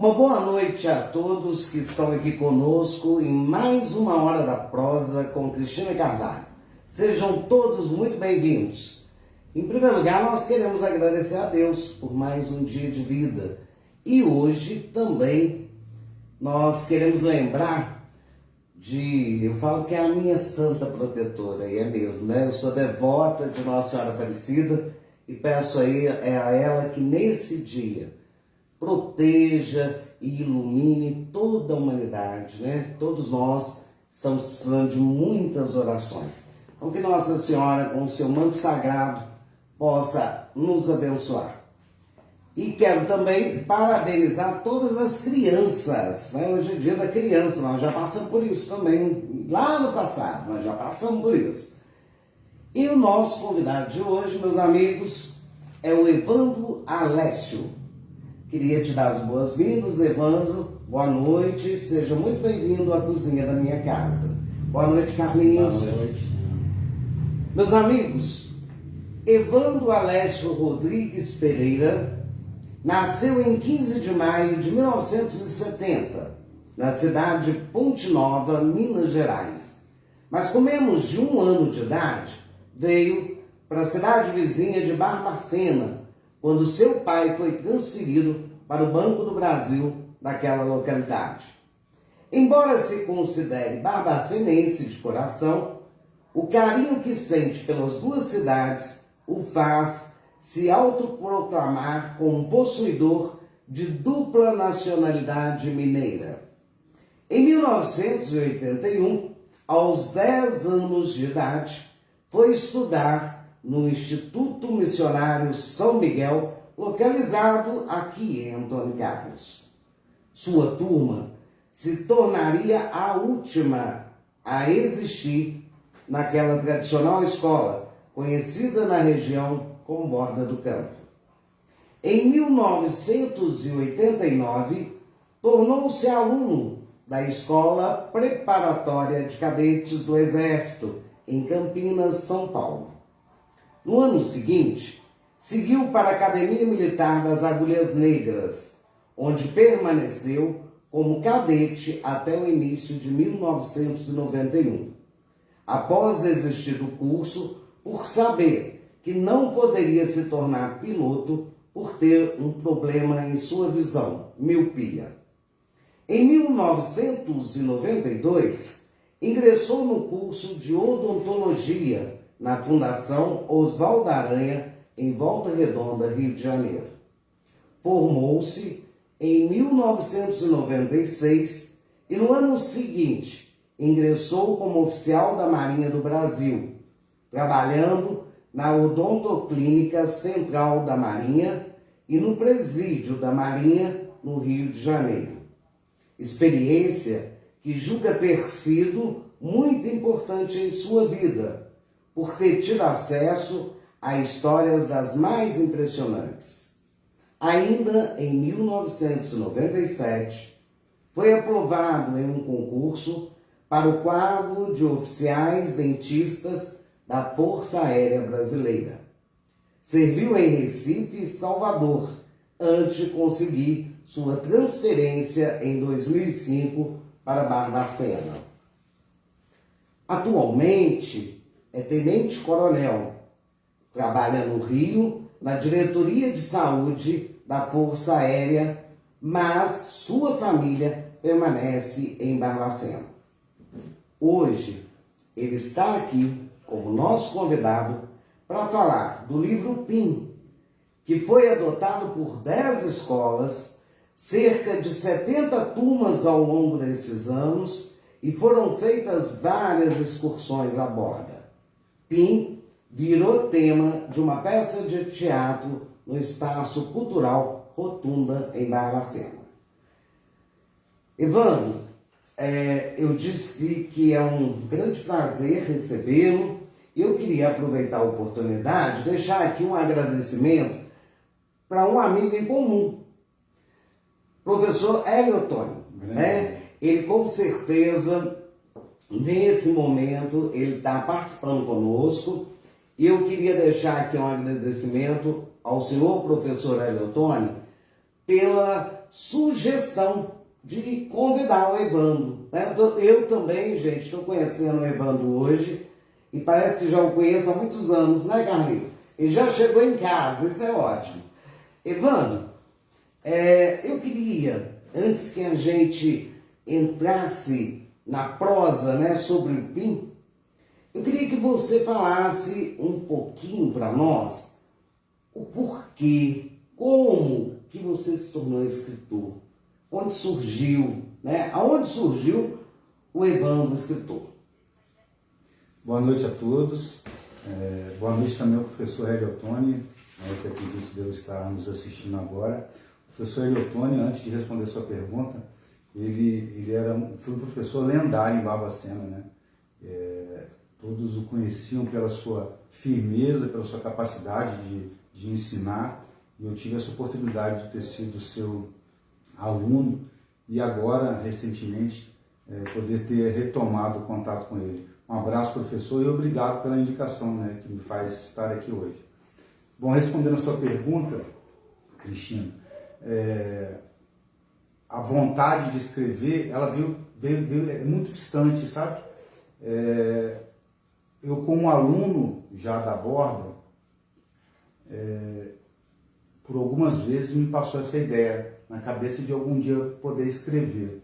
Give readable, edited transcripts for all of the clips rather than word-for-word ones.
Uma boa noite a todos que estão aqui conosco em mais uma hora da prosa com Cristina Carvalho. Sejam todos muito bem-vindos. Em primeiro lugar, nós queremos agradecer a Deus por mais um dia de vida. E hoje também nós queremos lembrar eu falo que é a minha santa protetora, e é mesmo, né? Eu sou devota de Nossa Senhora Aparecida e peço aí a ela que nesse dia proteja e ilumine toda a humanidade, né? Todos nós estamos precisando de muitas orações. Então que Nossa Senhora, com o seu manto sagrado, possa nos abençoar. E quero também parabenizar todas as crianças, né? Hoje é dia da criança, nós já passamos por isso também, lá no passado, nós já passamos por isso. E o nosso convidado de hoje, meus amigos, é o Evandro Alessio. Queria te dar as boas-vindas, Evandro. Boa noite, seja muito bem-vindo à cozinha da minha casa. Boa noite, Carlinhos. Boa noite. Meus amigos, Evandro Alessio Rodrigues Pereira nasceu em 15 de maio de 1970, na cidade de Ponte Nova, Minas Gerais. Mas com menos de 1 ano de idade, veio para a cidade vizinha de Barbacena, quando seu pai foi transferido para o Banco do Brasil daquela localidade. Embora se considere barbacenense de coração, o carinho que sente pelas duas cidades o faz se autoproclamar como possuidor de dupla nacionalidade mineira. Em 1981, aos 10 anos de idade, foi estudar no Instituto Missionário São Miguel, localizado aqui em Antônio Carlos. Sua turma se tornaria a última a existir naquela tradicional escola, conhecida na região como Borda do Campo. Em 1989, tornou-se aluno da Escola Preparatória de Cadetes do Exército, em Campinas, São Paulo. No ano seguinte, seguiu para a Academia Militar das Agulhas Negras, onde permaneceu como cadete até o início de 1991. Após desistir do curso, por saber que não poderia se tornar piloto por ter um problema em sua visão, miopia. Em 1992, ingressou no curso de odontologia na Fundação Oswaldo Aranha, em Volta Redonda, Rio de Janeiro. Formou-se em 1996 e no ano seguinte ingressou como oficial da Marinha do Brasil, trabalhando na Odontoclínica Central da Marinha e no Presídio da Marinha, no Rio de Janeiro. Experiência que julga ter sido muito importante em sua vida, por ter tido acesso a histórias das mais impressionantes. Ainda em 1997, foi aprovado em um concurso para o quadro de oficiais dentistas da Força Aérea Brasileira. Serviu em Recife e Salvador, antes de conseguir sua transferência em 2005 para Barbacena. Atualmente é tenente-coronel, trabalha no Rio, na Diretoria de Saúde da Força Aérea, mas sua família permanece em Barbacena. Hoje, ele está aqui como nosso convidado para falar do livro PIN, que foi adotado por 10 escolas, cerca de 70 turmas ao longo desses anos, e foram feitas várias excursões à borda. PIN virou tema de uma peça de teatro no Espaço Cultural Rotunda, em Barbacena. Evandro, eu disse que é um grande prazer recebê-lo. Eu queria aproveitar a oportunidade, deixar aqui um agradecimento para um amigo em comum, professor Hélio Ottoni, né? Ele com certeza, nesse momento, ele está participando conosco, e eu queria deixar aqui um agradecimento ao senhor professor Hélio Ottoni pela sugestão de convidar o Evandro, né? Eu também, gente, estou conhecendo o Evandro hoje e parece que já o conheço há muitos anos, né, Carlinhos? Ele já chegou em casa, isso é ótimo. Evandro, eu queria, antes que a gente entrasse na prosa, né, sobre o PIN, eu queria que você falasse um pouquinho para nós o porquê, como que você se tornou escritor, onde surgiu, né? Aonde surgiu o Evandro, escritor. Boa noite a todos. Boa noite também ao professor Hélio Ottoni, que acredito deve estar nos assistindo agora. O professor Hélio Ottoni, antes de responder a sua pergunta, ele foi um professor lendário em Barbacena, né? Todos o conheciam pela sua firmeza, pela sua capacidade de ensinar, e eu tive essa oportunidade de ter sido seu aluno e agora, recentemente, poder ter retomado o contato com ele. Um abraço, professor, e obrigado pela indicação, né, que me faz estar aqui hoje. Bom, respondendo a sua pergunta, Cristina, a vontade de escrever, ela veio muito distante, sabe? Eu, como aluno já da Borda, por algumas vezes me passou essa ideia na cabeça de algum dia poder escrever.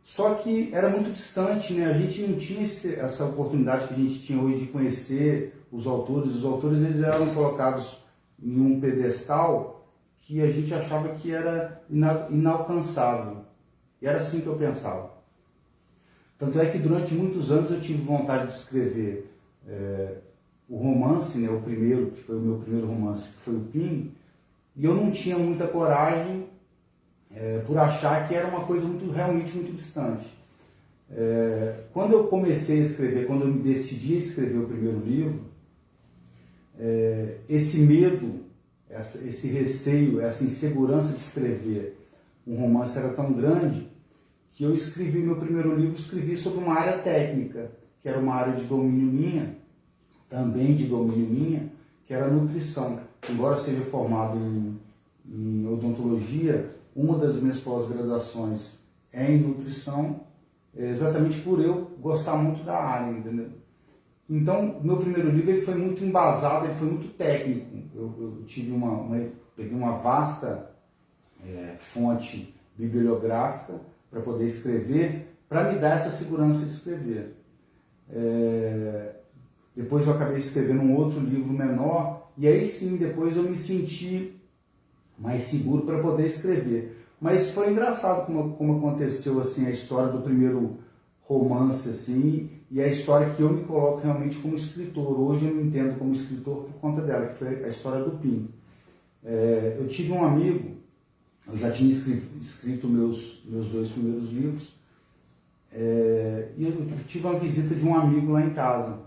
Só que era muito distante, né? A gente não tinha essa oportunidade que a gente tinha hoje de conhecer os autores. Os autores, eles eram colocados em um pedestal que a gente achava que era inalcançável. E era assim que eu pensava. Tanto é que durante muitos anos eu tive vontade de escrever o romance, né, o primeiro, que foi o meu primeiro romance, que foi o PIN, e eu não tinha muita coragem por achar que era uma coisa realmente muito distante. Quando eu comecei a escrever, quando eu me decidi a escrever o primeiro livro, esse medo, esse receio, essa insegurança de escrever um romance era tão grande que eu escrevi o meu primeiro livro, escrevi sobre uma área técnica, que era uma área de domínio minha, também de domínio minha, que era a nutrição. Embora seja formado em odontologia, uma das minhas pós-graduações é em nutrição, exatamente por eu gostar muito da área, entendeu? Então, meu primeiro livro ele foi muito embasado, ele foi muito técnico. Eu tive peguei uma vasta fonte bibliográfica para poder escrever, para me dar essa segurança de escrever. Depois eu acabei escrevendo um outro livro menor, e aí sim, depois eu me senti mais seguro para poder escrever. Mas foi engraçado como aconteceu assim, a história do primeiro romance, assim, e a história que eu me coloco realmente como escritor. Hoje eu me entendo como escritor por conta dela, que foi a história do PIN. Eu tive um amigo, eu já tinha escrito meus dois primeiros livros, e eu tive uma visita de um amigo lá em casa,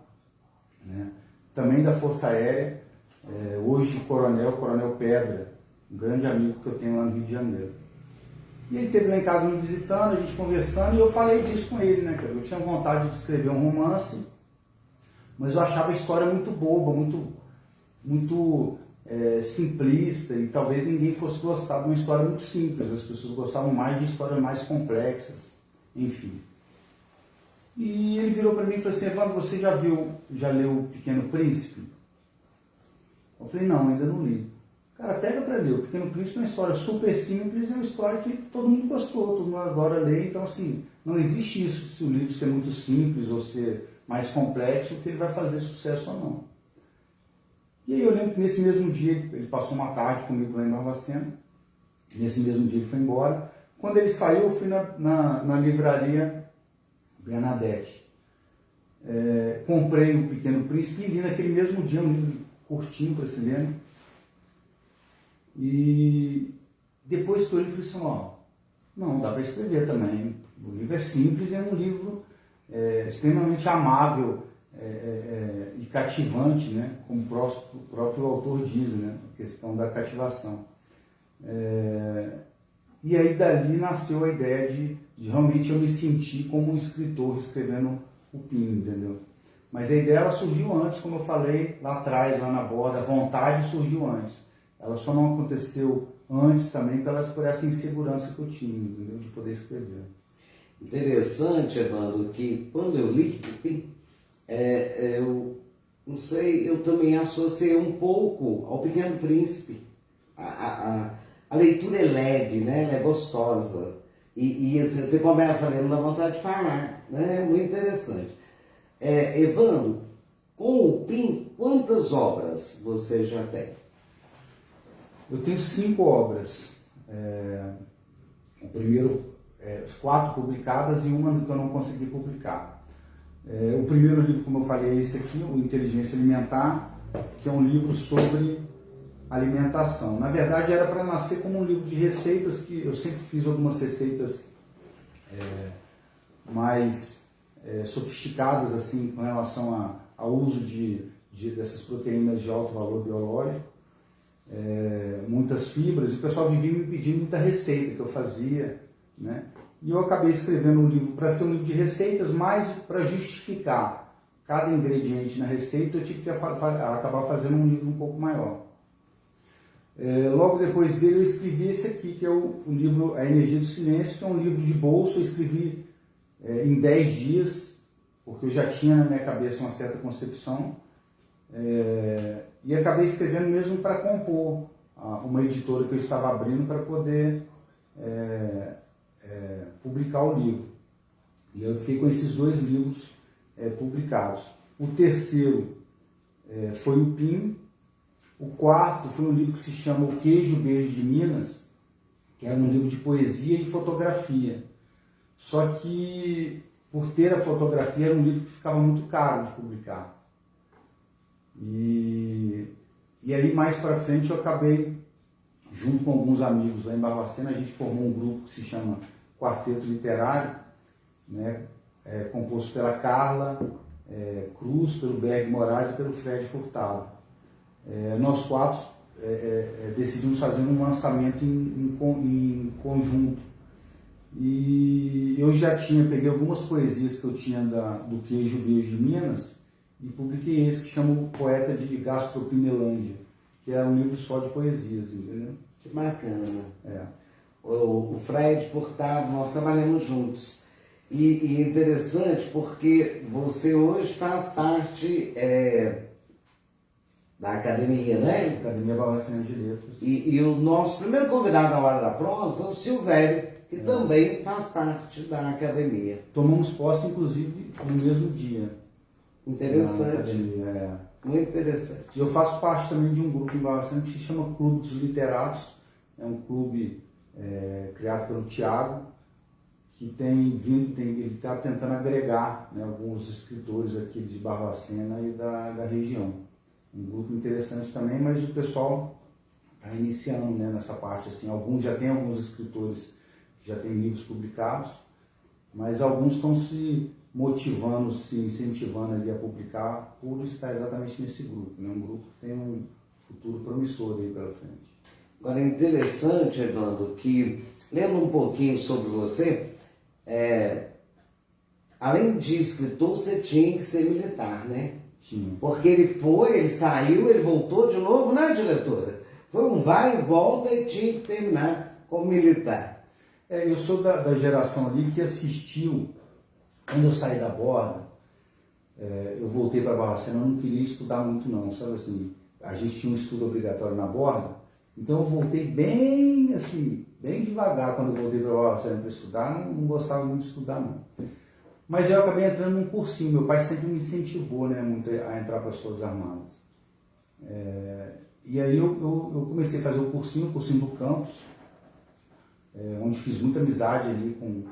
né? Também da Força Aérea, hoje Coronel Pedra, um grande amigo que eu tenho lá no Rio de Janeiro. E ele esteve lá em casa me visitando, a gente conversando, e eu falei disso com ele, né, cara? Eu tinha vontade de escrever um romance, mas eu achava a história muito boba, muito simplista, e talvez ninguém fosse gostar de uma história muito simples. As pessoas gostavam mais de histórias mais complexas, enfim. E ele virou para mim e falou assim: Evandro, você já leu O Pequeno Príncipe? Eu falei: não, ainda não li. Cara, pega para ler. O Pequeno Príncipe é uma história super simples, é uma história que todo mundo gostou, todo mundo adora ler. Então, assim, não existe isso se o livro ser muito simples ou ser mais complexo, que ele vai fazer sucesso ou não. E aí eu lembro que nesse mesmo dia, ele passou uma tarde comigo lá em Barbacena, nesse mesmo dia ele foi embora. Quando ele saiu, eu fui na livraria Bernadette. Comprei O Pequeno Príncipe e li naquele mesmo dia, um livro curtinho para se ler. E depois que eu li, eu falei assim: não, dá para escrever também. O livro é simples, é um livro extremamente amável e cativante, né? Como o próprio autor diz, né? A questão da cativação. E aí dali nasceu a ideia de realmente eu me sentir como um escritor escrevendo o PIN, entendeu? Mas a ideia ela surgiu antes, como eu falei lá atrás, lá na Borda, a vontade surgiu antes. Ela só não aconteceu antes também por essa insegurança que eu tinha, entendeu? De poder escrever. Interessante, Evandro, que quando eu li o Pim, eu não sei, eu também associei um pouco ao Pequeno Príncipe. A leitura é leve, né? Ela é gostosa. E assim, você começa lendo, dá vontade de parar, né? É muito interessante. Evandro, com o Pim, quantas obras você já tem? Eu tenho 5 obras. O primeiro, 4 publicadas e uma que eu não consegui publicar. O primeiro livro, como eu falei, é esse aqui, o Inteligência Alimentar, que é um livro sobre alimentação. Na verdade, era para nascer como um livro de receitas, que eu sempre fiz algumas receitas mais sofisticadas, assim, com relação ao uso dessas proteínas de alto valor biológico, muitas fibras, e o pessoal vivia me pedindo muita receita que eu fazia, né? E eu acabei escrevendo um livro para ser um livro de receitas, mas para justificar cada ingrediente na receita, eu tive que acabar fazendo um livro um pouco maior. Logo depois dele eu escrevi esse aqui, que é o livro A Energia do Silêncio, que é um livro de bolso. Eu escrevi em 10 dias, porque eu já tinha na minha cabeça uma certa concepção, e acabei escrevendo mesmo para compor uma editora que eu estava abrindo para poder publicar o livro. E eu fiquei com esses 2 livros publicados. O terceiro foi o Pim. O quarto foi um livro que se chama O Queijo Beijo de Minas, que era um livro de poesia e fotografia. Só que, por ter a fotografia, era um livro que ficava muito caro de publicar. E aí, mais para frente, eu acabei, junto com alguns amigos lá em Barbacena, a gente formou um grupo que se chama Quarteto Literário, né, composto pela Carla Cruz, pelo Berg Moraes e pelo Fred Furtado. Nós 4 decidimos fazer um lançamento em conjunto. E eu já peguei algumas poesias que eu tinha do Queijo Beijo de Minas e publiquei esse que chama O Poeta de Gastropinelândia, que é um livro só de poesias, entendeu? Que bacana. O Fred Furtado, nós trabalhamos juntos. E interessante porque você hoje faz parte da academia, né? Academia Barbacena de Letras. E o nosso primeiro convidado na hora da prosa foi o Silvério, que também faz parte da academia. Tomamos posse, inclusive, no mesmo dia. Interessante. Academia, Muito interessante. Eu faço parte também de um grupo em Barbacena que se chama Clube dos Literatos. É um clube criado pelo Tiago, que ele está tentando agregar, né, alguns escritores aqui de Barbacena e da região. Um grupo interessante também, mas o pessoal está iniciando, né, nessa parte. Assim, já tem alguns escritores que já têm livros publicados, mas alguns estão se motivando, se incentivando ali a publicar por estar exatamente nesse grupo, né? Um grupo que tem um futuro promissor aí pela frente. Agora é interessante, Evandro, que lendo um pouquinho sobre você, além de escritor, você tinha que ser militar, né? Tinha. Porque ele saiu, ele voltou de novo, né, diretora? Foi um vai e volta e tinha que terminar como militar. Eu sou da geração ali que assistiu, quando eu saí da Borda, eu voltei para Barbacena, eu não queria estudar muito não, sabe assim, a gente tinha um estudo obrigatório na Borda, então eu voltei bem assim, bem devagar quando eu voltei para Barbacena para estudar, não gostava muito de estudar não. Mas eu acabei entrando num cursinho, meu pai sempre me incentivou, né, muito a entrar para as Forças Armadas. E aí eu comecei a fazer o cursinho do campus, onde fiz muita amizade ali com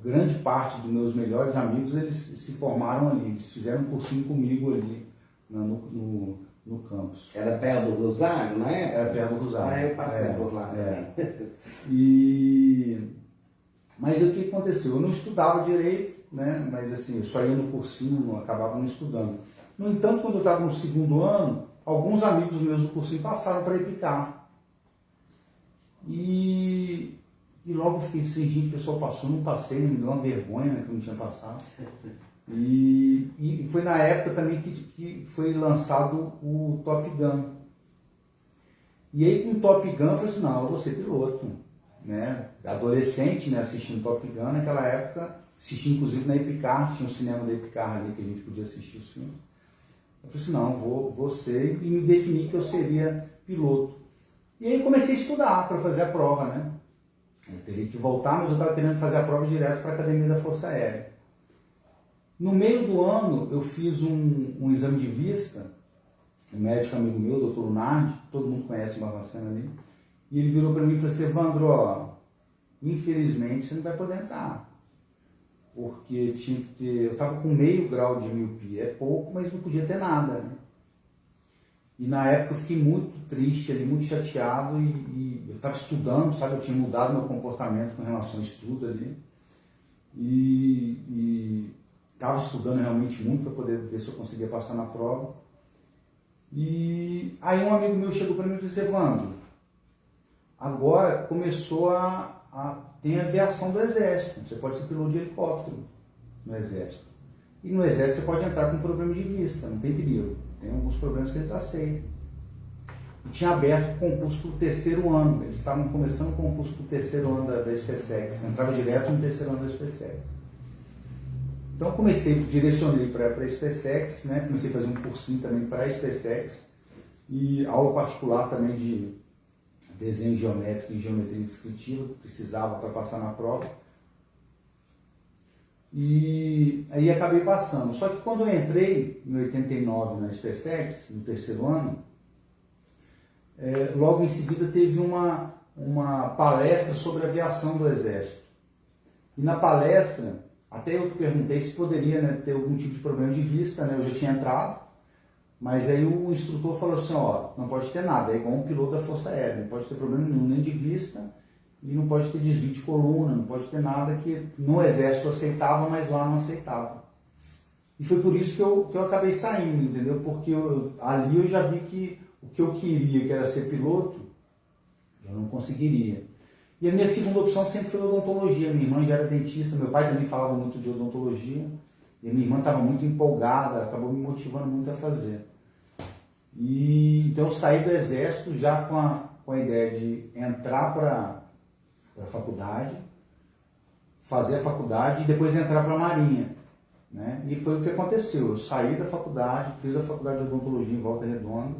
grande parte dos meus melhores amigos, eles se formaram ali, eles fizeram um cursinho comigo ali no campus. Era perto do Rosário, não é? Era perto do Rosário. Eu passei por lá também. Mas o que aconteceu? Eu não estudava direito, né? Mas assim, eu só ia no cursinho, acabava não estudando. No entanto, quando eu estava no segundo ano, alguns amigos meus do cursinho passaram para Ipicá. E logo eu fiquei assim, gente, o pessoal passou, não passei, me deu uma vergonha, né, que eu não tinha passado. E foi na época também que foi lançado o Top Gun. E aí com Top Gun eu falei assim, não, eu vou ser piloto, né? Adolescente, né, assistindo Top Gun, naquela época, assisti inclusive na Epicar, tinha um cinema da Epicar ali que a gente podia assistir os filmes. Eu falei assim, não, vou ser, e me defini que eu seria piloto. E aí comecei a estudar para fazer a prova, né? Eu teria que voltar, mas eu estava querendo fazer a prova direto para a Academia da Força Aérea. No meio do ano, eu fiz um exame de vista, um médico amigo meu, o Dr. Lunardi, todo mundo conhece o Barbacena ali, e ele virou para mim e falou assim, Evandro, ó, infelizmente você não vai poder entrar, porque tinha que ter, eu estava com meio grau de miopia, é pouco, mas não podia ter nada, né? E na época eu fiquei muito triste ali, muito chateado e eu estava estudando, sabe, eu tinha mudado meu comportamento com relação ao estudo ali, e estava estudando realmente muito para poder ver se eu conseguia passar na prova. E aí um amigo meu chegou para mim e disse, Evandro, agora começou tem a aviação do Exército, você pode ser piloto de helicóptero no Exército. E no Exército você pode entrar com problema de vista, não tem perigo, tem alguns problemas que eles aceitam. E tinha aberto o concurso para o terceiro ano, eles estavam começando o concurso para o terceiro ano da SpaceX, entrava direto no terceiro ano da SpaceX. Então eu direcionei para a SpaceX, né? Comecei a fazer um cursinho também para a SpaceX e aula particular também de desenho geométrico e geometria descritiva, que precisava para passar na prova. E aí acabei passando. Só que quando eu entrei em 89 na SpaceX, no terceiro ano, logo em seguida teve uma palestra sobre aviação do Exército. E na palestra, até eu perguntei se poderia, né, ter algum tipo de problema de vista, né? Eu já tinha entrado, mas aí o instrutor falou assim, ó, não pode ter nada, é igual um piloto da Força Aérea, não pode ter problema nenhum, nem de vista, e não pode ter desvio de coluna, não pode ter nada que no Exército aceitava, mas lá não aceitava. E foi por isso que eu acabei saindo, entendeu? Porque ali eu já vi que o que eu queria, que era ser piloto, eu não conseguiria. E a minha segunda opção sempre foi odontologia. Minha irmã já era dentista, meu pai também falava muito de odontologia. E a minha irmã estava muito empolgada, acabou me motivando muito a fazer. E então eu saí do Exército já com a ideia de entrar para a faculdade, fazer a faculdade e depois entrar para a Marinha, né? E foi o que aconteceu. Eu saí da faculdade, fiz a faculdade de odontologia em Volta Redonda.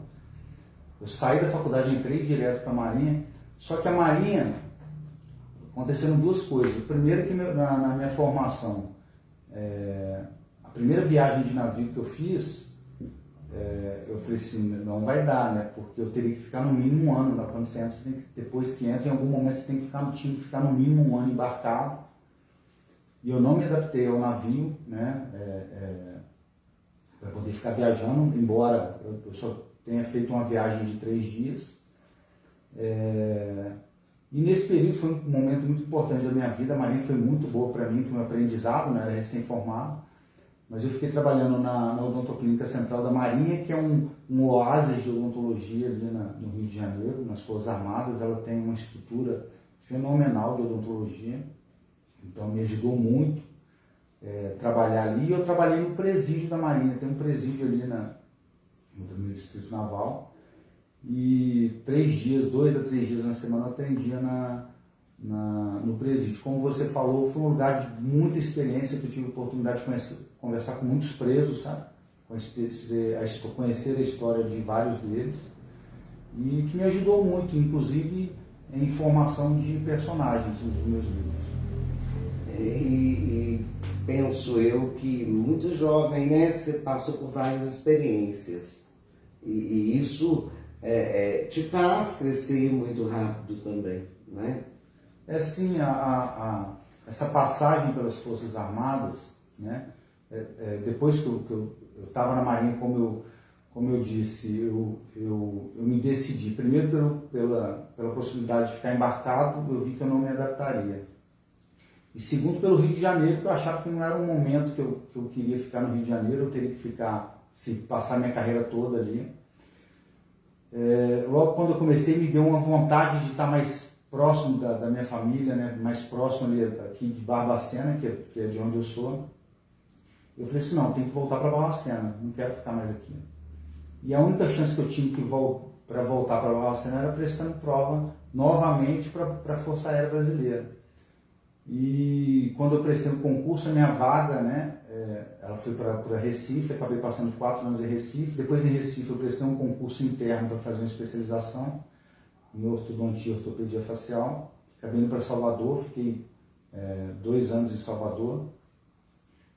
Eu saí da faculdade e entrei direto para a Marinha. Só que a Marinha, aconteceram duas coisas. Primeiro que na minha formação, a primeira viagem de navio que eu fiz, eu falei assim, não vai dar, né? Porque eu teria que ficar no mínimo um ano. Quando você entra, depois que entra, em algum momento você tem que ficar no mínimo um ano embarcado. E eu não me adaptei ao navio, né? Para poder ficar viajando, embora eu só tenha feito uma viagem de 3 dias. E nesse período foi um momento muito importante da minha vida. A Marinha foi muito boa para mim, para o meu aprendizado, né? Era recém-formado. Mas eu fiquei trabalhando na Odontoclínica Central da Marinha, que é um oásis de odontologia ali no Rio de Janeiro, nas Forças Armadas. Ela tem uma estrutura fenomenal de odontologia, então me ajudou muito trabalhar ali. E eu trabalhei no presídio da Marinha, tem um presídio ali no primeiro distrito naval, e 2 a 3 dias na semana eu atendia no presídio. Como você falou, foi um lugar de muita experiência, que eu tive a oportunidade de conversar com muitos presos, sabe? Conhecer a história de vários deles, e que me ajudou muito, inclusive em formação de personagens dos meus livros. E penso eu que muito jovem, né, você passou por várias experiências, e isso te faz crescer muito rápido também, né? Sim, essa passagem pelas Forças Armadas, né? Depois que eu estava na Marinha, como eu disse, eu me decidi, primeiro pela possibilidade de ficar embarcado, eu vi que eu não me adaptaria. E segundo, pelo Rio de Janeiro, que eu achava que não era um momento que eu queria ficar no Rio de Janeiro, eu teria que passar minha carreira toda ali. Logo quando eu comecei, me deu uma vontade de estar mais próximo da minha família, né? Mais próximo ali aqui de Barbacena, que é de onde eu sou. Eu falei assim, não, tem que voltar para Barbacena, não quero ficar mais aqui. E a única chance que eu tinha para voltar para Barbacena era prestando prova novamente para a Força Aérea Brasileira. E quando eu prestei o concurso, a minha vaga, né, ela foi para Recife, acabei passando 4 anos em Recife. Depois em Recife eu prestei um concurso interno para fazer uma especialização em ortodontia e ortopedia facial. Acabei indo para Salvador, fiquei 2 anos em Salvador.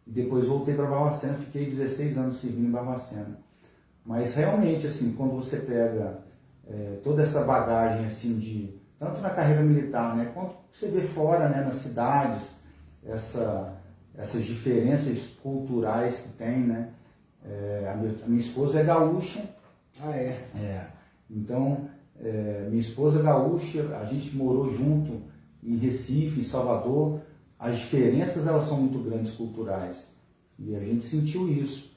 E depois voltei para Barbacena, fiquei 16 anos servindo em Barbacena. Mas realmente, assim, quando você pega toda essa bagagem, assim, tanto na carreira militar, né, quanto você vê fora, né, nas cidades, essas diferenças culturais que tem, né? A minha esposa é gaúcha. Ah, é? Então, minha esposa é gaúcha, a gente morou junto em Recife, em Salvador. As diferenças, elas são muito grandes culturais. E a gente sentiu isso.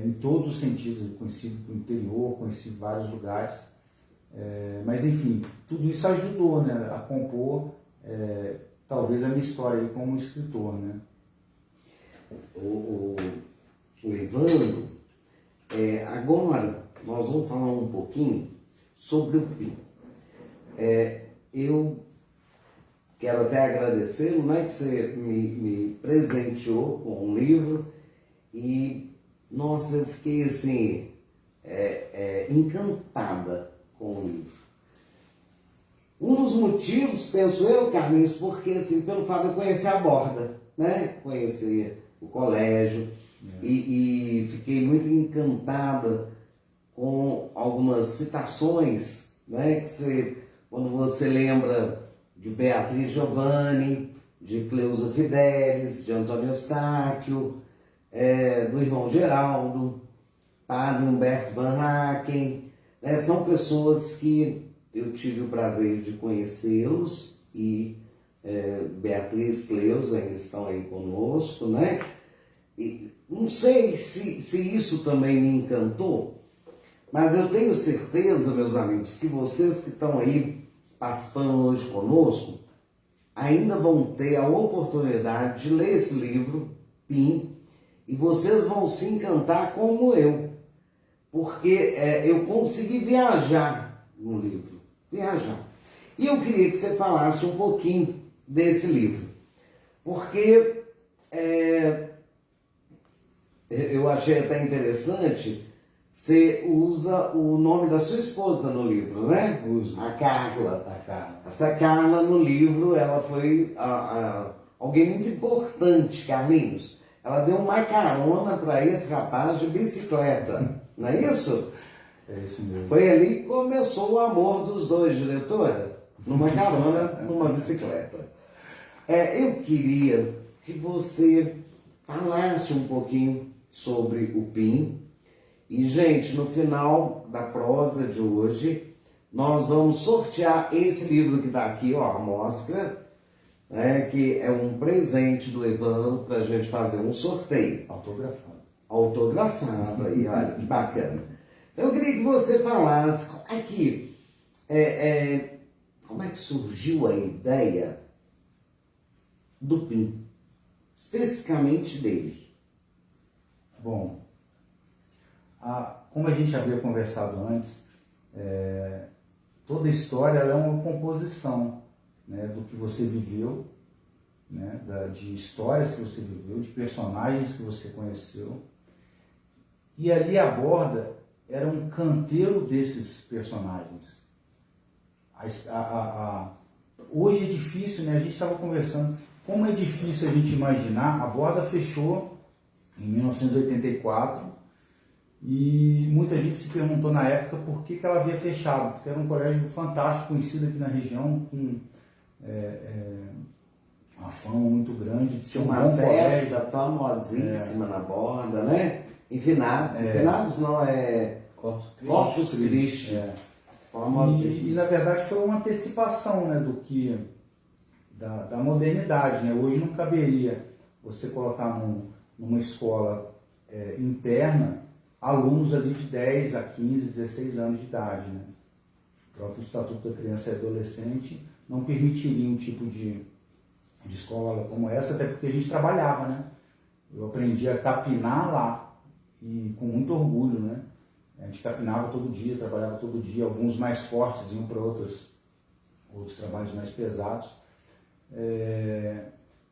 Em todos os sentidos. Eu conheci o interior, conheci vários lugares, mas enfim, tudo isso ajudou, né, a compor talvez a minha história aí como escritor, né? O Evandro, agora nós vamos falar um pouquinho sobre o PIN. Eu quero até agradecer, né, que você me presenteou com um livro e nossa, eu fiquei assim, encantada com o livro. Um dos motivos, penso eu, Carlinhos, porque assim, pelo fato de eu conhecer a Borda, né? Conhecer o colégio e fiquei muito encantada com algumas citações, né? Quando você lembra de Beatriz Giovanni, de Cleusa Fidelis, de Antônio Eustáquio, do irmão Geraldo, padre Humberto Van Haken, né? São pessoas que eu tive o prazer de conhecê-los e Beatriz, Cleusa ainda estão aí conosco, né? E não sei se isso também me encantou, mas eu tenho certeza, meus amigos, que vocês que estão aí participando hoje conosco ainda vão ter a oportunidade de ler esse livro, PIN, e vocês vão se encantar como eu, porque eu consegui viajar no livro, E eu queria que você falasse um pouquinho desse livro, porque eu achei até interessante, você usa o nome da sua esposa no livro, né? Uso. A Carla. A Carla. Essa Carla no livro, ela foi alguém muito importante, Carlinhos. Ela deu uma carona para esse rapaz de bicicleta, não é isso? É isso mesmo. Foi ali que começou o amor dos dois, diretora, numa carona, numa bicicleta. Eu queria que você falasse um pouquinho sobre o PIN. E, gente, no final da prosa de hoje, nós vamos sortear esse livro que está aqui, ó, a mostra, né, que é um presente do Evandro para a gente fazer um sorteio. Autografado. Autografado aí, olha, que bacana. Eu queria que você falasse como é que surgiu a ideia do PIN, especificamente dele. Bom, como a gente havia conversado antes, toda história ela é uma composição, né, do que você viveu, né, de histórias que você viveu, de personagens que você conheceu. E ali a Borda era um canteiro desses personagens. Hoje é difícil, né? A gente estava conversando, como é difícil a gente imaginar. A Borda fechou em 1984 e muita gente se perguntou na época por que ela havia fechado, porque era um colégio fantástico, conhecido aqui na região, com uma fama muito grande de ser um bom festa colégio. Famosíssima na Borda, né? Finados não, Corpus Christi. E na verdade foi uma antecipação, né, da modernidade, né? Hoje não caberia você colocar numa escola interna alunos ali de 10 a 15, 16 anos de idade, né? O próprio Estatuto da Criança e Adolescente não permitiria um tipo de escola como essa, até porque a gente trabalhava, né? Eu aprendi a capinar lá, e com muito orgulho, né? A gente capinava todo dia, trabalhava todo dia, alguns mais fortes iam para outros trabalhos mais pesados.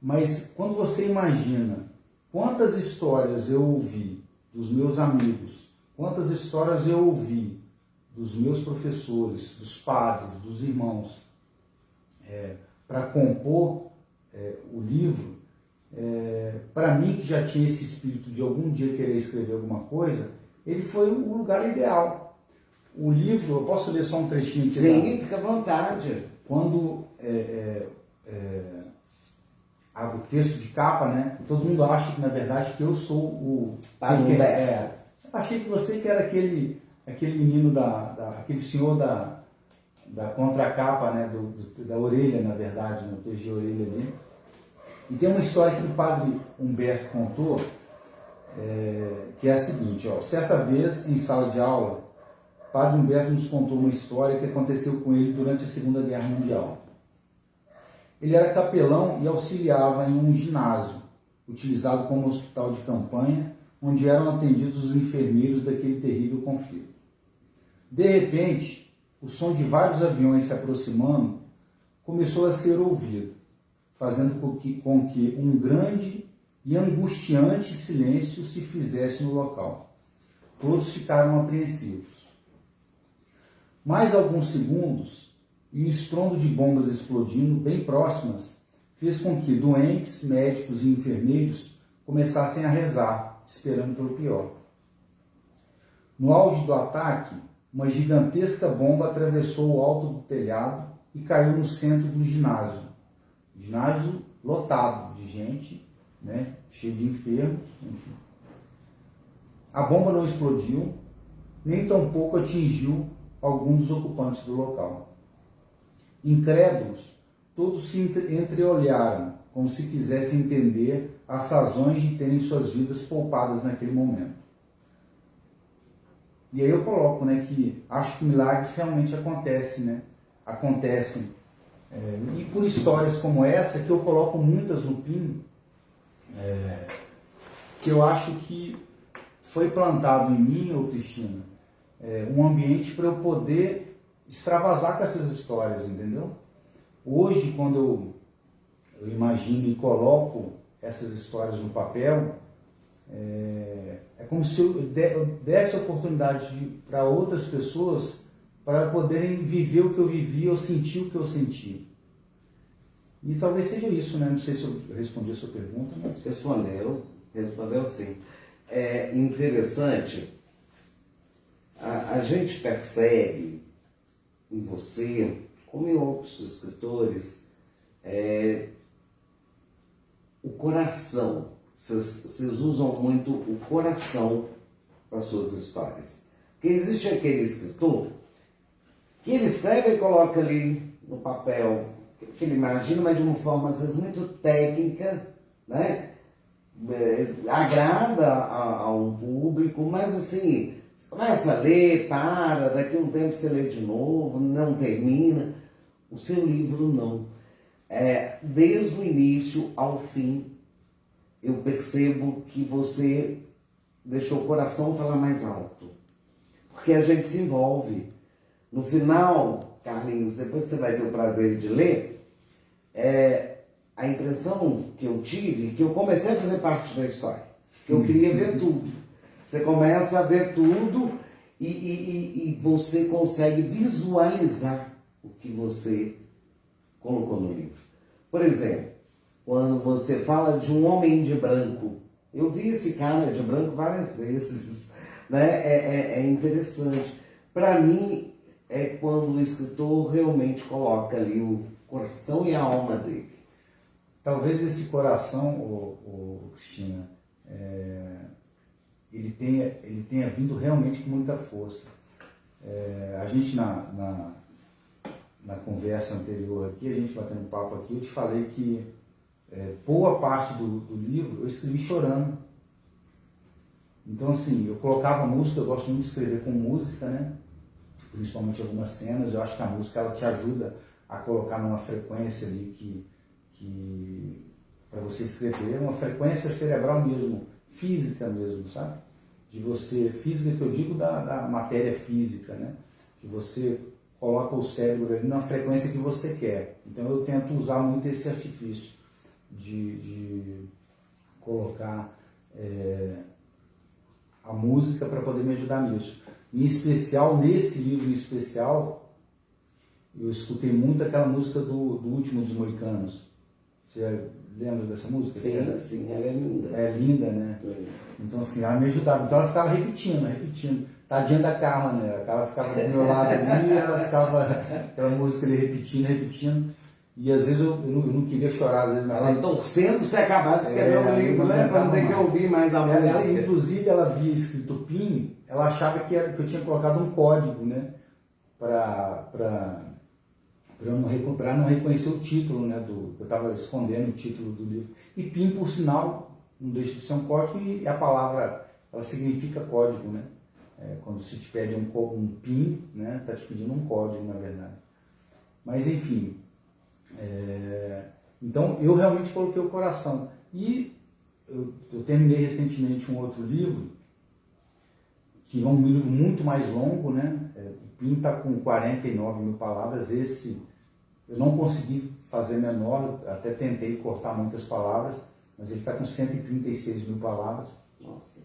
Mas quando você imagina quantas histórias eu ouvi dos meus amigos, quantas histórias eu ouvi dos meus professores, dos padres, dos irmãos, para compor o livro, para mim que já tinha esse espírito de algum dia querer escrever alguma coisa, ele foi o lugar ideal. O livro, eu posso ler só um trechinho aqui? Sim, fica à vontade. Quando o texto de capa, né? Todo mundo acha que na verdade que eu sou o Padre Humberto. Eu achei que você que era aquele menino aquele senhor da contracapa, né? Da orelha, na verdade, no texto de orelha ali. E tem uma história que o padre Humberto contou, que é a seguinte, ó: certa vez em sala de aula, o padre Humberto nos contou uma história que aconteceu com ele durante a Segunda Guerra Mundial. Ele era capelão e auxiliava em um ginásio, utilizado como hospital de campanha, onde eram atendidos os enfermeiros daquele terrível conflito. De repente, o som de vários aviões se aproximando começou a ser ouvido, fazendo com que um grande e angustiante silêncio se fizesse no local. Todos ficaram apreensivos. Mais alguns segundos, e o estrondo de bombas explodindo bem próximas fez com que doentes, médicos e enfermeiros começassem a rezar, esperando pelo pior. No auge do ataque, uma gigantesca bomba atravessou o alto do telhado e caiu no centro do ginásio. Ginásio lotado de gente, né, cheio de enfermos, enfim. A bomba não explodiu, nem tampouco atingiu algum dos ocupantes do local. Incrédulos, todos se entreolharam, como se quisessem entender as razões de terem suas vidas poupadas naquele momento. E aí eu coloco, né, que acho que milagres realmente acontecem, né? Acontecem. E por histórias como essa, que eu coloco muitas no PIN, que eu acho que foi plantado em mim, ô Cristina, um ambiente para eu poder extravasar com essas histórias, entendeu? Hoje, quando eu imagino e coloco essas histórias no papel, é como se eu desse a oportunidade para outras pessoas para poderem viver o que eu vivi ou sentir o que eu senti. E talvez seja isso, né? Não sei se eu respondi a sua pergunta, mas... Respondeu sim. É interessante, a gente percebe em você, como em outros escritores, o coração. Vocês usam muito o coração para suas histórias. Porque existe aquele escritor que ele escreve e coloca ali no papel que ele imagina, mas de uma forma às vezes muito técnica, né? Agrada a um público, mas assim, começa a ler, daqui a um tempo você lê de novo, não termina. O seu livro não. Desde o início ao fim, eu percebo que você deixou o coração falar mais alto. Porque a gente se envolve. No final, Carlinhos, depois você vai ter o prazer de ler, a impressão que eu tive, que eu comecei a fazer parte da história. Que eu queria ver tudo. Você começa a ver tudo e você consegue visualizar o que você colocou no livro. Por exemplo, quando você fala de um homem de branco, eu vi esse cara de branco várias vezes, né? É interessante. Para mim, é quando o escritor realmente coloca ali o coração e a alma dele. Talvez esse coração, Cristina, ele tenha vindo realmente com muita força. A gente na conversa anterior aqui, a gente batendo papo aqui, eu te falei que boa parte do livro eu escrevi chorando. Então assim, eu colocava música, eu gosto muito de escrever com música, né? Principalmente algumas cenas, eu acho que a música ela te ajuda a colocar numa frequência ali que para você escrever, uma frequência cerebral mesmo, física mesmo, sabe? de você, física que eu digo da matéria física, né? Que você coloca o cérebro ali na frequência que você quer. Então eu tento usar muito esse artifício de colocar a música para poder me ajudar nisso. Em especial, nesse livro em especial, eu escutei muito aquela música do Último dos Moicanos. Você lembra dessa música? Sim, sim, ela é linda. É linda, né? É. Então assim, ela me ajudava. Então ela ficava repetindo. Tadinha da Carla, né? A Carla ficava do meu lado ali, ela ficava aquela música ali repetindo. E às vezes eu não queria chorar, às vezes na Ela frente. torcendo pra você acabar de escrever o livro, né? Pra não ter que ouvir mais a música. Inclusive, ela via escrito PIN, ela achava que eu tinha colocado um código, né? Para não reconhecer o título, né? Eu estava escondendo o título do livro. E PIN, por sinal, não deixa de ser um código, e a palavra, ela significa código, né? Quando se te pede um PIN, né? Está te pedindo um código, na verdade. Mas, enfim. Então, eu realmente coloquei o coração. E eu terminei recentemente um outro livro, que é um livro muito mais longo, né? O PIN está com 49 mil palavras. Esse eu não consegui fazer menor, até tentei cortar muitas palavras, mas ele está com 136 mil palavras. Nossa,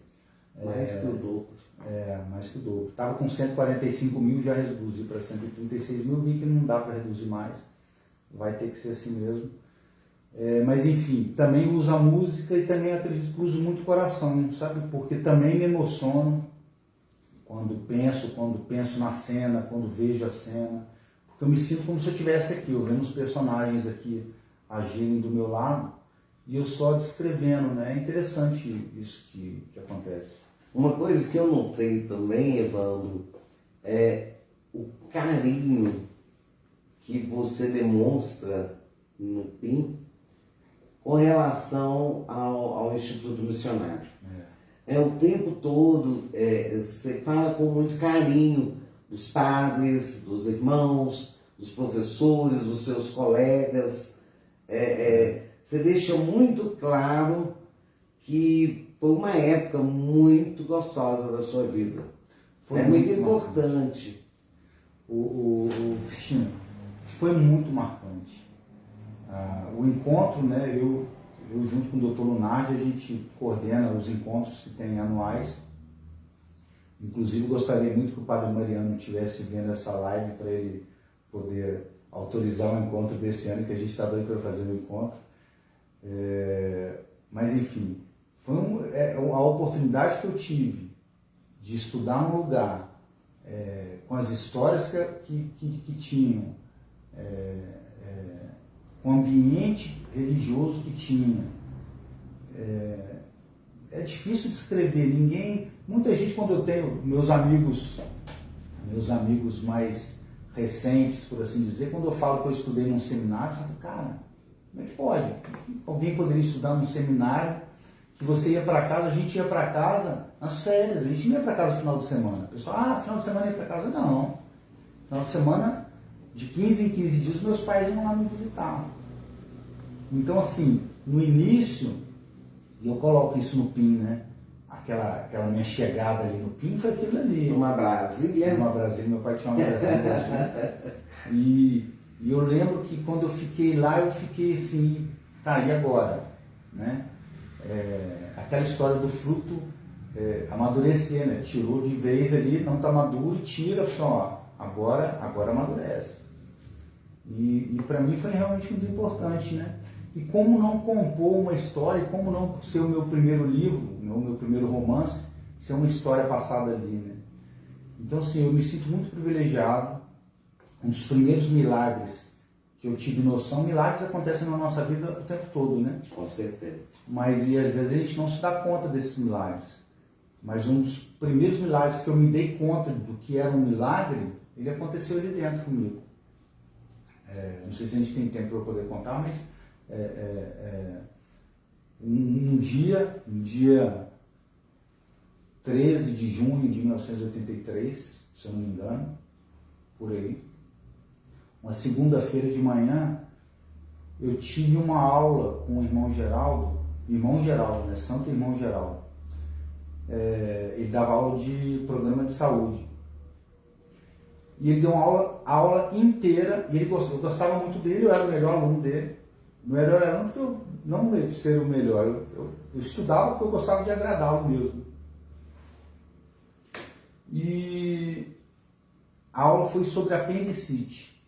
mais que o dobro. Mais que o dobro. Estava com 145 mil, já reduzi para 136 mil, vi que não dá para reduzir mais. Vai ter que ser assim mesmo. Mas enfim, também uso a música e também acredito que uso muito o coração, sabe? Porque também me emociono quando penso na cena, quando vejo a cena. Porque eu me sinto como se eu estivesse aqui, eu vendo os personagens aqui agirem do meu lado e eu só descrevendo, né? É interessante isso que acontece. Uma coisa que eu notei também, Evandro, é o carinho que você demonstra no PIN com relação ao Instituto Missionário. O tempo todo, você fala com muito carinho dos padres, dos irmãos, dos professores, dos seus colegas. Você deixa muito claro que foi uma época muito gostosa da sua vida. Foi muito importante. Cristina, foi muito marcante. O encontro, né, eu junto com o Dr. Lunardi, a gente coordena os encontros que tem anuais. Inclusive, gostaria muito que o Padre Mariano estivesse vendo essa live para ele poder autorizar o encontro desse ano, que a gente está doido para fazer o encontro. Mas, enfim, foi a oportunidade que eu tive de estudar um lugar com as histórias que tinham, com o ambiente religioso que tinha. É difícil descrever. Muita gente, quando eu tenho meus amigos mais recentes, por assim dizer, quando eu falo que eu estudei num seminário, eu falo, cara, como é que pode? Alguém poderia estudar num seminário que você ia para casa, a gente ia para casa nas férias, a gente não ia para casa no final de semana. O pessoal, final de semana ia para casa? Não. Final de semana, de 15 em 15 dias, meus pais iam lá me visitar. Então, assim, no início, e eu coloco isso no PIN, né? Aquela minha chegada ali no PIN foi aquilo ali. Uma Brasília, meu pai tinha uma Brasília azul. E eu lembro que quando eu fiquei lá, eu fiquei assim, tá, e agora? Né? Aquela história do fruto amadurecer, né? Tirou de vez ali, não está maduro, e tira, só, agora amadurece. E para mim foi realmente muito importante, né? E como não compor uma história, como não ser o meu primeiro livro, o meu primeiro romance, ser uma história passada ali, né? Então, assim, eu me sinto muito privilegiado. Um dos primeiros milagres que eu tive noção, milagres acontecem na nossa vida o tempo todo, né? Com certeza. Mas, e às vezes a gente não se dá conta desses milagres. Mas um dos primeiros milagres que eu me dei conta do que era um milagre, ele aconteceu ali dentro comigo. Não sei se a gente tem tempo para eu poder contar, mas um dia 13 de junho de 1983, se eu não me engano, por aí, uma segunda-feira de manhã, eu tive uma aula com o irmão Geraldo, né? Santo Irmão Geraldo. ele dava aula de programa de saúde. E ele deu uma aula inteira, e eu gostava muito dele, eu era o melhor aluno dele. Não era o melhor aluno porque eu não ser o melhor, eu estudava porque eu gostava de agradá-lo mesmo. E a aula foi sobre apendicite.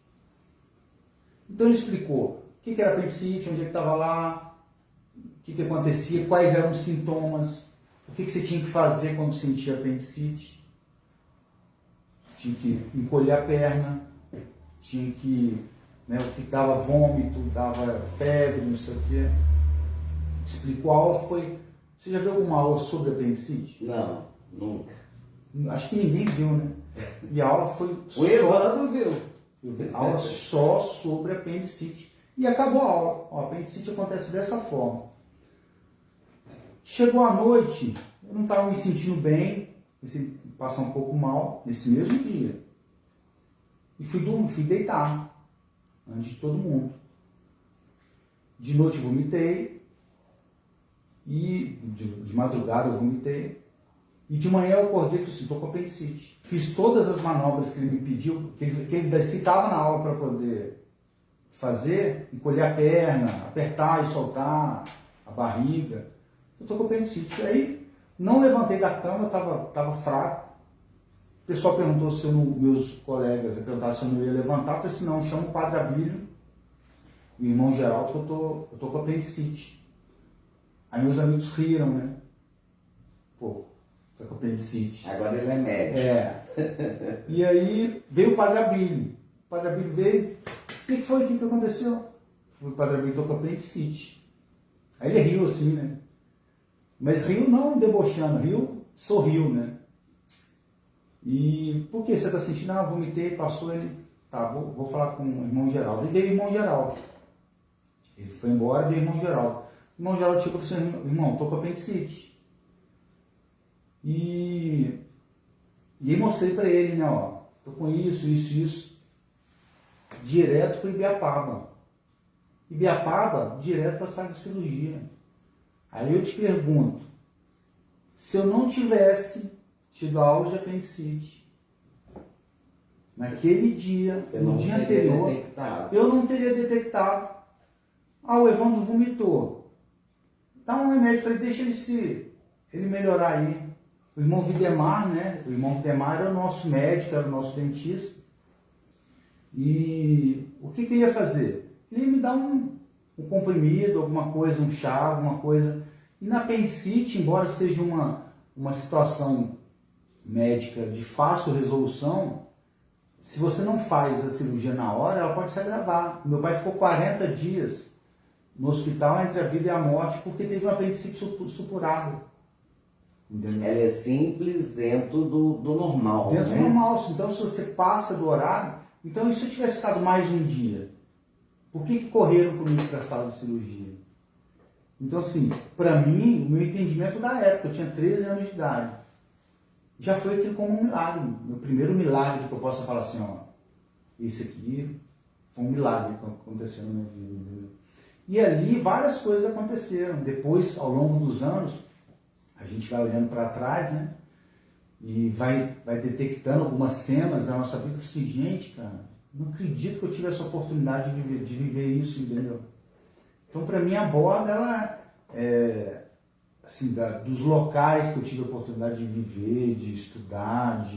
Então ele explicou o que era apendicite, onde é que estava lá, o que acontecia, quais eram os sintomas, o que você tinha que fazer quando sentia apendicite. Tinha que encolher a perna, tinha que, o que dava vômito, dava febre, não sei o quê. Explicou, a aula foi... Você já viu alguma aula sobre apendicite? Não, nunca. Acho que ninguém viu, né? E a aula foi O Evandro viu. Aula só sobre apendicite. E acabou a aula. O apendicite acontece dessa forma. Chegou a noite, eu não estava me sentindo bem, pensei em passar um pouco mal nesse mesmo dia. E fui deitar, antes de todo mundo. De noite eu vomitei, e de madrugada eu vomitei. E de manhã eu acordei e falei assim, estou com apendicite. Fiz todas as manobras que ele me pediu, que ele citava na aula para poder fazer, encolher a perna, apertar e soltar a barriga. Eu estou com apendicite. Aí não levantei da cama, eu estava fraco. O pessoal perguntou se meus colegas perguntaram se eu não ia levantar. Eu falei assim, não, chama o Padre Abílio e o irmão Geraldo que eu tô com apendicite. Aí meus amigos riram, né? Pô, tô com apendicite. Agora ele é médico. E aí veio o Padre Abílio. O Padre Abílio veio. O que foi? O que aconteceu? O Padre Abílio tô com apendicite. Aí ele riu assim, né? Mas riu não debochando, riu, sorriu, né? E por que você está sentindo? Ah, vomitei, passou, ele... Tá, vou falar com o irmão Geraldo. E veio o irmão Geraldo. Ele foi embora e veio o irmão Geraldo. O irmão Geraldo chegou e falou assim, irmão, tô com apendicite. E aí mostrei para ele, né, ó, tô com isso. Direto para Ibiapaba. Ibiapaba, direto para a sala de cirurgia. Aí eu te pergunto, se eu não tivesse tido aula de apendicite, naquele dia, no dia anterior, eu não teria detectado. Ah, o Evandro vomitou. Dá um remédio para ele, deixa ele melhorar aí. O irmão Videmar, né? O irmão Videmar era o nosso médico, era o nosso dentista. E o que ele ia fazer? Ele ia me dar um comprimido, alguma coisa, um chá, alguma coisa. E na apendicite, embora seja uma situação médica de fácil resolução, se você não faz a cirurgia na hora, ela pode se agravar. Meu pai ficou 40 dias no hospital entre a vida e a morte porque teve uma apendicite supurada. Entendeu? Ela é simples dentro do normal. Dentro né? do normal. Então, se você passa do horário... Então, e se eu tivesse ficado mais um dia? Por que correram comigo para a sala de cirurgia? Então, assim, para mim, o meu entendimento da época, eu tinha 13 anos de idade, já foi aquilo como um milagre. Meu primeiro milagre que eu posso falar assim, ó, esse aqui foi um milagre que aconteceu na minha vida. Entendeu? E ali várias coisas aconteceram. Depois, ao longo dos anos, a gente vai olhando para trás, né? E vai detectando algumas cenas da nossa vida. Eu falei assim, gente, cara, não acredito que eu tive essa oportunidade de viver isso, entendeu? Então, para mim, a borda, ela assim, dos locais que eu tive a oportunidade de viver, de estudar,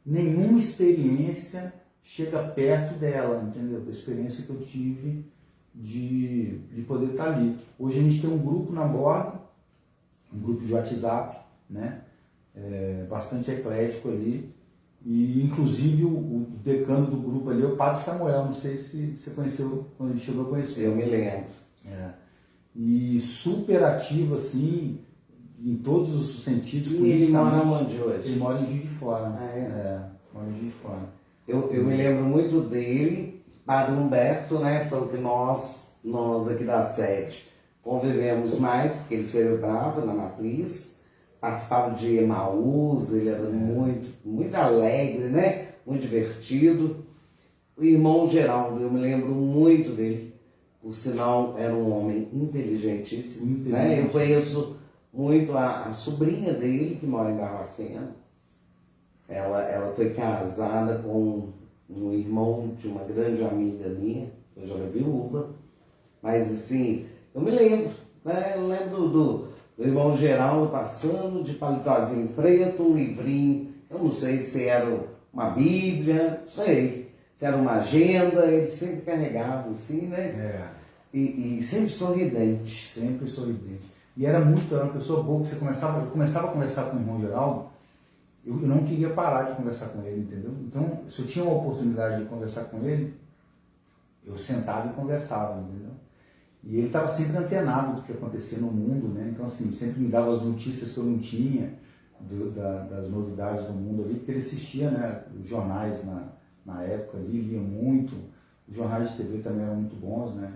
nenhuma experiência chega perto dela, entendeu? Da experiência que eu tive de poder estar ali. Hoje a gente tem um grupo na borda, um grupo de WhatsApp, né? Bastante eclético ali, e inclusive o decano do grupo ali é o Padre Samuel, não sei se você conheceu, quando ele chegou a conhecer. Eu me lembro. E super ativo assim, em todos os sentidos. E ele mora onde hoje? Ele mora em Juiz de Fora. Mora em Juiz de Fora. Eu me lembro muito dele, Padre Humberto, né? Foi o que nós aqui da sede convivemos mais, porque ele celebrava na matriz, participava de Emaús, ele era muito alegre, né? Muito divertido. O irmão Geraldo, eu me lembro muito dele, por sinal era um homem inteligentíssimo. Né? Eu conheço muito a sobrinha dele, que mora em Barbacena. Ela foi casada com um irmão de uma grande amiga minha, eu já era viúva, mas assim, eu me lembro, né? Eu lembro do irmão Geraldo passando de paletózinho preto, um livrinho, eu não sei se era uma bíblia, não sei, se era uma agenda, ele sempre carregava assim, né? E sempre sorridente. Sempre sorridente. E era uma pessoa boa, que eu começava a conversar com o irmão Geraldo, eu não queria parar de conversar com ele, entendeu? Então, se eu tinha uma oportunidade de conversar com ele, eu sentava e conversava, entendeu? E ele estava sempre antenado do que acontecia no mundo, né? Então, assim, sempre me dava as notícias que eu não tinha, das novidades do mundo ali, porque ele assistia, né, os jornais na época ali, lia muito, os jornais de TV também eram muito bons, né?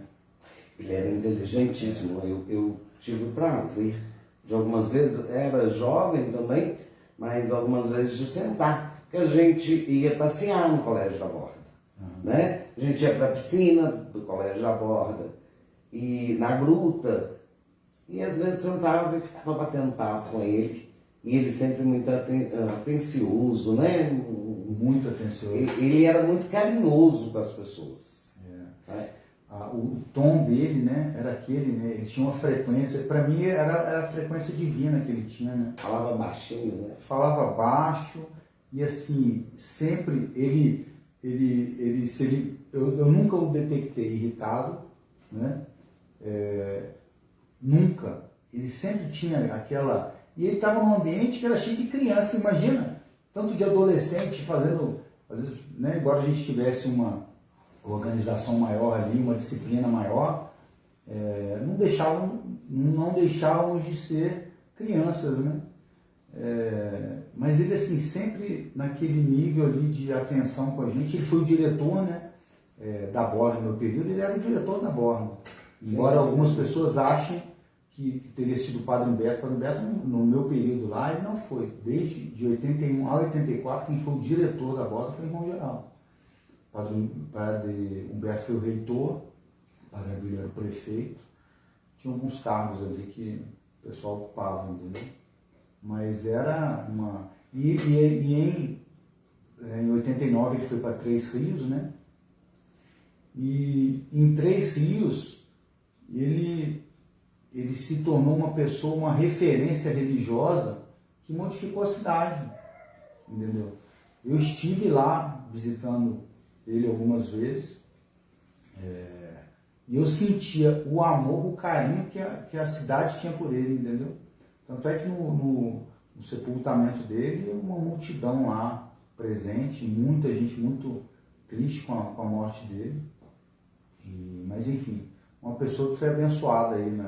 Ele era inteligentíssimo, eu tive o prazer de algumas vezes, era jovem também, mas algumas vezes de sentar, porque a gente ia passear no Colégio da Borda, né? A gente ia para a piscina do Colégio da Borda, e na gruta, e às vezes sentava e ficava batendo papo com ele, e ele sempre muito atencioso, né? Muito atencioso. Ele era muito carinhoso com as pessoas. Né? O tom dele, né, era aquele, né, ele tinha uma frequência, para mim era a frequência divina que ele tinha, né? Falava baixinho, né? Falava baixo, e assim, sempre eu nunca o detectei irritado, né? Nunca. Ele sempre tinha aquela... E ele estava num ambiente que era cheio de criança, imagina, tanto de adolescente fazendo, às vezes, né, embora a gente tivesse uma organização maior ali, uma disciplina maior, não deixávamos de ser crianças, né? Mas ele, assim, sempre naquele nível ali de atenção com a gente. Ele foi o diretor, né, da Borda no meu período, ele era o diretor da Borda. Embora algumas pessoas achem que teria sido o Padre Humberto. Padre Humberto, no meu período lá, ele não foi. Desde de 81 a 84, quem foi o diretor da Borda foi o irmão Geraldo. Padre Humberto foi o reitor, o Padre Abílio era o prefeito. Tinha alguns cargos ali que o pessoal ocupava, entendeu? Mas era uma... em 89 ele foi para Três Rios, né? E em Três Rios ele se tornou uma pessoa, uma referência religiosa que modificou a cidade, entendeu? Eu estive lá visitando ele algumas vezes, e eu sentia o amor, o carinho que a cidade tinha por ele, entendeu? Tanto é que no sepultamento dele, uma multidão lá presente, muita gente muito triste com a morte dele, mas enfim, uma pessoa que foi abençoada aí,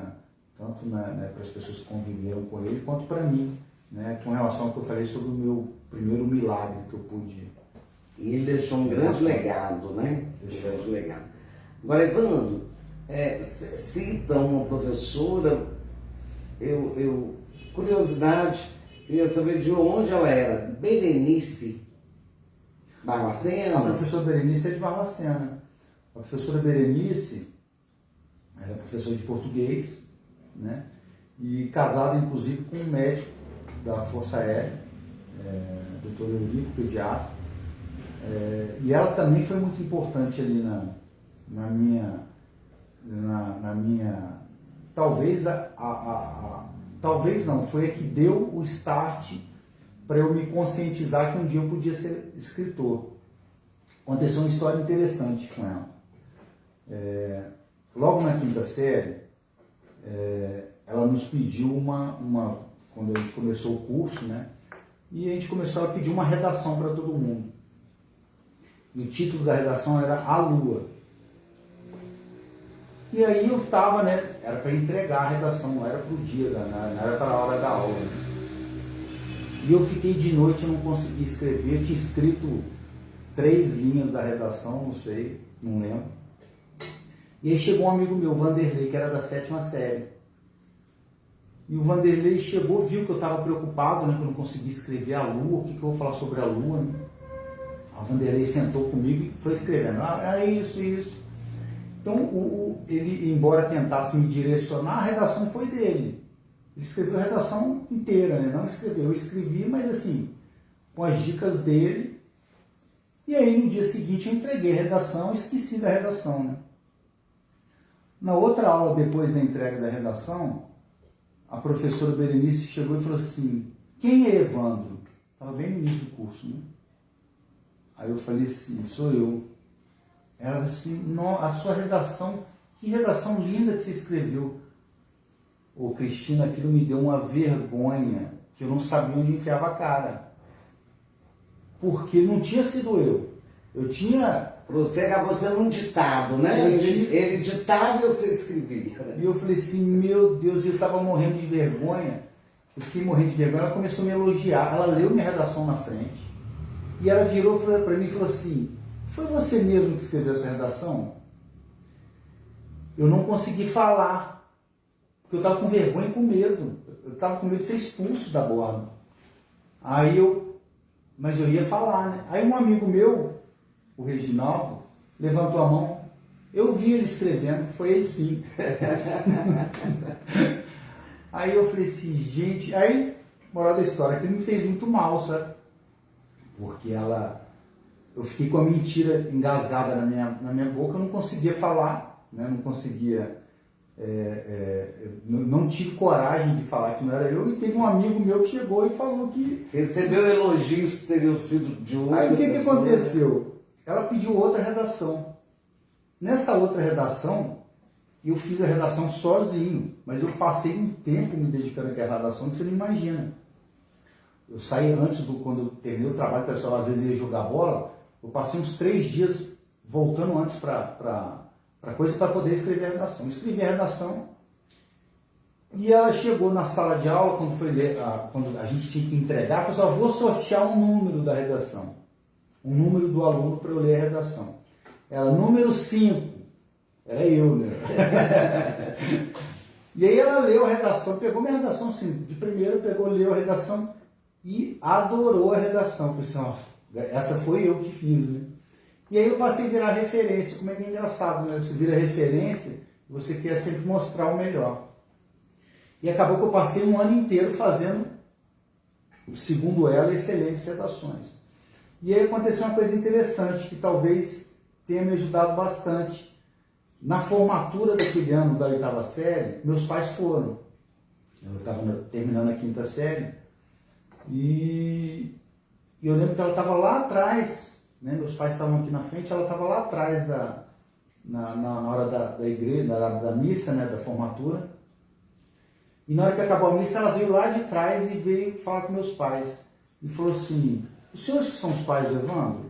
tanto para as pessoas que conviveram com ele, quanto para mim, né, com relação ao que eu falei sobre o meu primeiro milagre que eu pude. E ele deixou um grande legado, né? Deixou. Um grande legado. Agora, Evandro, cita uma professora, curiosidade, queria saber de onde ela era. Berenice Barbacena? A professora Berenice é de Barbacena. A professora Berenice era professora de português, né? E casada, inclusive, com um médico da Força Aérea, Dr. Eurico, pediatra. E ela também foi muito importante ali na minha talvez talvez não, foi a que deu o start para eu me conscientizar que um dia eu podia ser escritor. Aconteceu uma história interessante com ela. Logo na quinta série, ela nos pediu quando a gente começou o curso, né? E a gente começou a pedir uma redação para todo mundo. E o título da redação era A Lua. E aí eu estava, né? Era para entregar a redação, não era para o dia, não era para a hora da aula. Né? E eu fiquei de noite, eu não consegui escrever, eu tinha escrito 3 linhas da redação, não sei, não lembro. E aí chegou um amigo meu, Vanderlei, que era da 7ª série. E o Vanderlei chegou, viu que eu estava preocupado, né, que eu não conseguia escrever a Lua, o que eu vou falar sobre a Lua, né? O Vanderlei sentou comigo e foi escrevendo, isso. Então, ele, embora tentasse me direcionar, a redação foi dele. Ele escreveu a redação inteira, né? Não escreveu, eu escrevi, mas assim, com as dicas dele. E aí no dia seguinte eu entreguei a redação, esqueci da redação, né? Na outra aula, depois da entrega da redação, a professora Berenice chegou e falou assim, quem é Evandro? Estava bem no início do curso, né? Aí eu falei assim, sou eu. Ela disse, a sua redação, que redação linda que você escreveu. Ô Cristina, aquilo me deu uma vergonha, que eu não sabia onde enfiava a cara. Porque não tinha sido eu. Eu tinha... Você acabou sendo um ditado, né? Ele ditava e você escrevia. E eu falei assim, meu Deus, eu estava morrendo de vergonha. Eu fiquei morrendo de vergonha, ela começou a me elogiar. Ela leu minha redação na frente. E ela virou para mim e falou assim, foi você mesmo que escreveu essa redação? Eu não consegui falar, porque eu estava com vergonha e com medo. Eu estava com medo de ser expulso da borda. Mas eu ia falar, né? Aí um amigo meu, o Reginaldo, levantou a mão. Eu vi ele escrevendo, foi ele sim. Aí eu falei assim, gente... Aí, moral da história, aquilo me fez muito mal, sabe? Porque eu fiquei com a mentira engasgada na minha boca, eu não conseguia falar, né? Não conseguia, não tive coragem de falar que não era eu, e teve um amigo meu que chegou e falou que... Recebeu elogios que teriam sido de outra Aí o que pessoa, aconteceu? Ela pediu outra redação. Nessa outra redação, eu fiz a redação sozinho, mas eu passei um tempo me dedicando àquela redação que você não imagina. Eu saí quando eu terminei o trabalho, o pessoal às vezes ia jogar bola, eu passei uns 3 dias voltando antes para coisa para poder escrever a redação. Eu escrevi a redação e ela chegou na sala de aula, quando a gente tinha que entregar, falou assim, vou sortear um número da redação, um número do aluno para eu ler a redação. Ela, número 5, era eu, né? E aí ela leu a redação, pegou minha redação assim, de primeira leu a redação, e adorou a redação. Falei assim, essa foi eu que fiz, né? E aí eu passei a virar referência. Como é que é engraçado, né? Você vira referência, você quer sempre mostrar o melhor. E acabou que eu passei um ano inteiro fazendo, segundo ela, excelentes redações. E aí aconteceu uma coisa interessante, que talvez tenha me ajudado bastante. Na formatura daquele ano da 8ª série, meus pais foram. Eu estava terminando a 5ª série, e eu lembro que ela estava lá atrás, né? Meus pais estavam aqui na frente, ela estava lá atrás na hora da igreja, da missa, né? Da formatura. E na hora que acabou a missa, ela veio lá de trás e veio falar com meus pais. E falou assim, os senhores que são os pais do Evandro?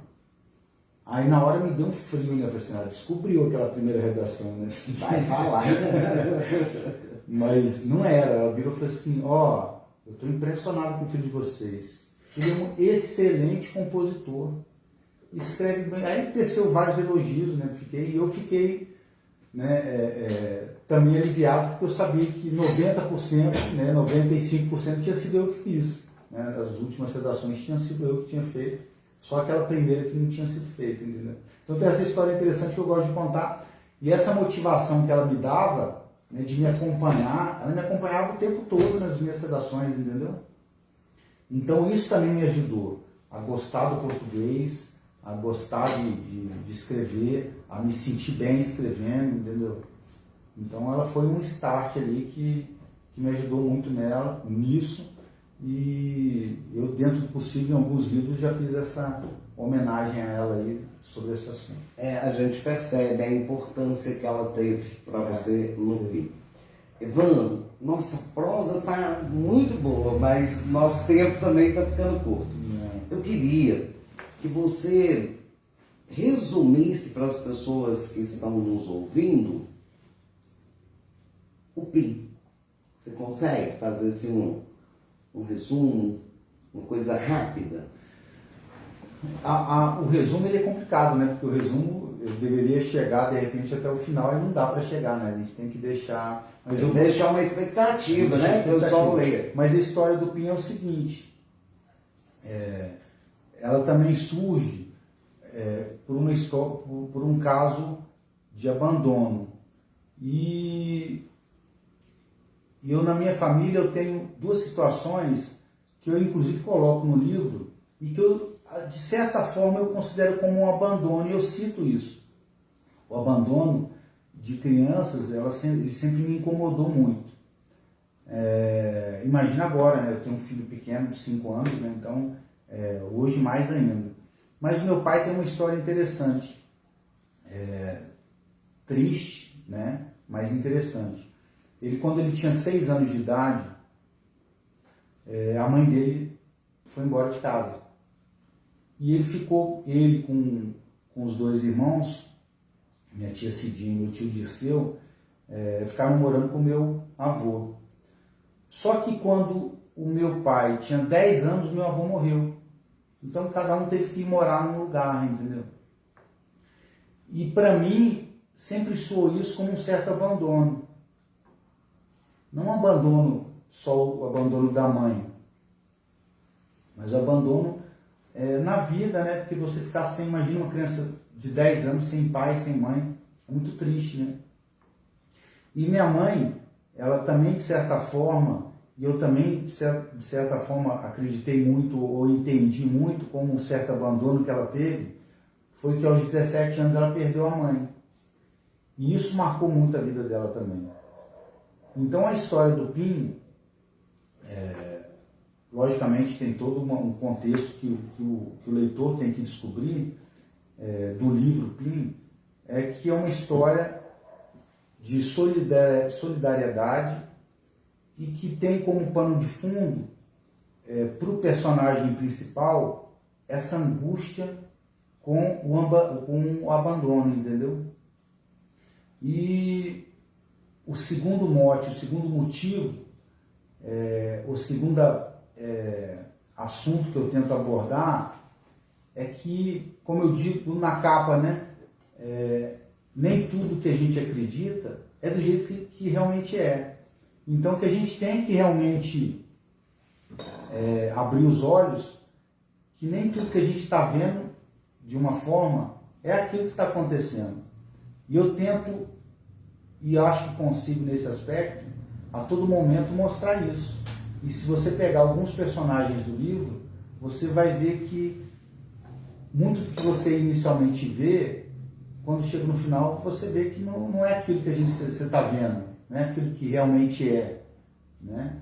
Aí na hora me deu um frio, né? Eu falei assim, ela descobriu aquela primeira redação, né? Vai falar. Mas não era, ela virou e falou assim, eu estou impressionado com o filho de vocês. Ele é um excelente compositor. Escreve bem. Aí teceu vários elogios, né? Eu fiquei né, também aliviado, porque eu sabia que 90%, né, 95% tinha sido eu que fiz. Né? As últimas redações tinham sido eu que tinha feito. Só aquela primeira que não tinha sido feita, entendeu? Então tem essa história interessante que eu gosto de contar. E essa motivação que ela me dava, né, de me acompanhar, ela me acompanhava o tempo todo nas minhas redações, entendeu? Então isso também me ajudou a gostar do português, a gostar de escrever, a me sentir bem escrevendo, entendeu? Então ela foi um start ali que me ajudou muito nisso, e eu, dentro do possível, em alguns livros, já fiz essa homenagem a ela aí sobre esse assunto. A gente percebe a importância que ela teve para você no livro. Evandro, nossa prosa está muito boa, mas nosso tempo também está ficando curto. Eu queria que você resumisse para as pessoas que estão nos ouvindo o PIN. Você consegue fazer assim um resumo, uma coisa rápida? O resumo ele é complicado, né? Porque o resumo eu deveria chegar de repente até o final e não dá para chegar, né? A gente tem que deixar. Mas eu vou deixar uma expectativa, né? Eu só leio. Mas a história do PIN é o seguinte: ela também surge por um caso de abandono. E eu na minha família eu tenho duas situações que eu inclusive coloco no livro e que eu, de certa forma, eu considero como um abandono, e eu cito isso. O abandono de crianças, ele sempre me incomodou muito. Imagina agora, né? Eu tenho um filho pequeno de 5 anos, né? Então, hoje mais ainda. Mas o meu pai tem uma história interessante, triste, né? Mas interessante. Quando ele tinha 6 anos de idade, a mãe dele foi embora de casa. E ele com os 2 irmãos, minha tia Cidinha e meu tio Dirceu, ficaram morando com o meu avô. Só que quando o meu pai tinha 10 anos, meu avô morreu. Então cada um teve que ir morar num lugar, entendeu? E para mim, sempre soou isso como um certo abandono. Não um abandono, só o abandono da mãe, mas o abandono na vida, né? Porque você ficar sem, imagina uma criança de 10 anos sem pai, sem mãe, é muito triste, né? E minha mãe, ela também de certa forma, e eu também de certa forma acreditei muito ou entendi muito como um certo abandono que ela teve, foi que aos 17 anos ela perdeu a mãe. E isso marcou muito a vida dela também. Então a história do Pinho, logicamente tem todo um contexto que o leitor tem que descobrir do livro Pinho, que é uma história de solidariedade e que tem como pano de fundo para o personagem principal essa angústia com o abandono, entendeu? E o segundo mote, o segundo motivo, o segundo assunto que eu tento abordar é que, como eu digo na capa, né, nem tudo que a gente acredita é do jeito que realmente é. Então, que a gente tem que realmente abrir os olhos, que nem tudo que a gente está vendo de uma forma é aquilo que está acontecendo. E eu tento, e acho que consigo nesse aspecto, a todo momento mostrar isso. E se você pegar alguns personagens do livro, você vai ver que muito do que você inicialmente vê, quando chega no final, você vê que não é aquilo que você está vendo, não é aquilo que realmente é, né?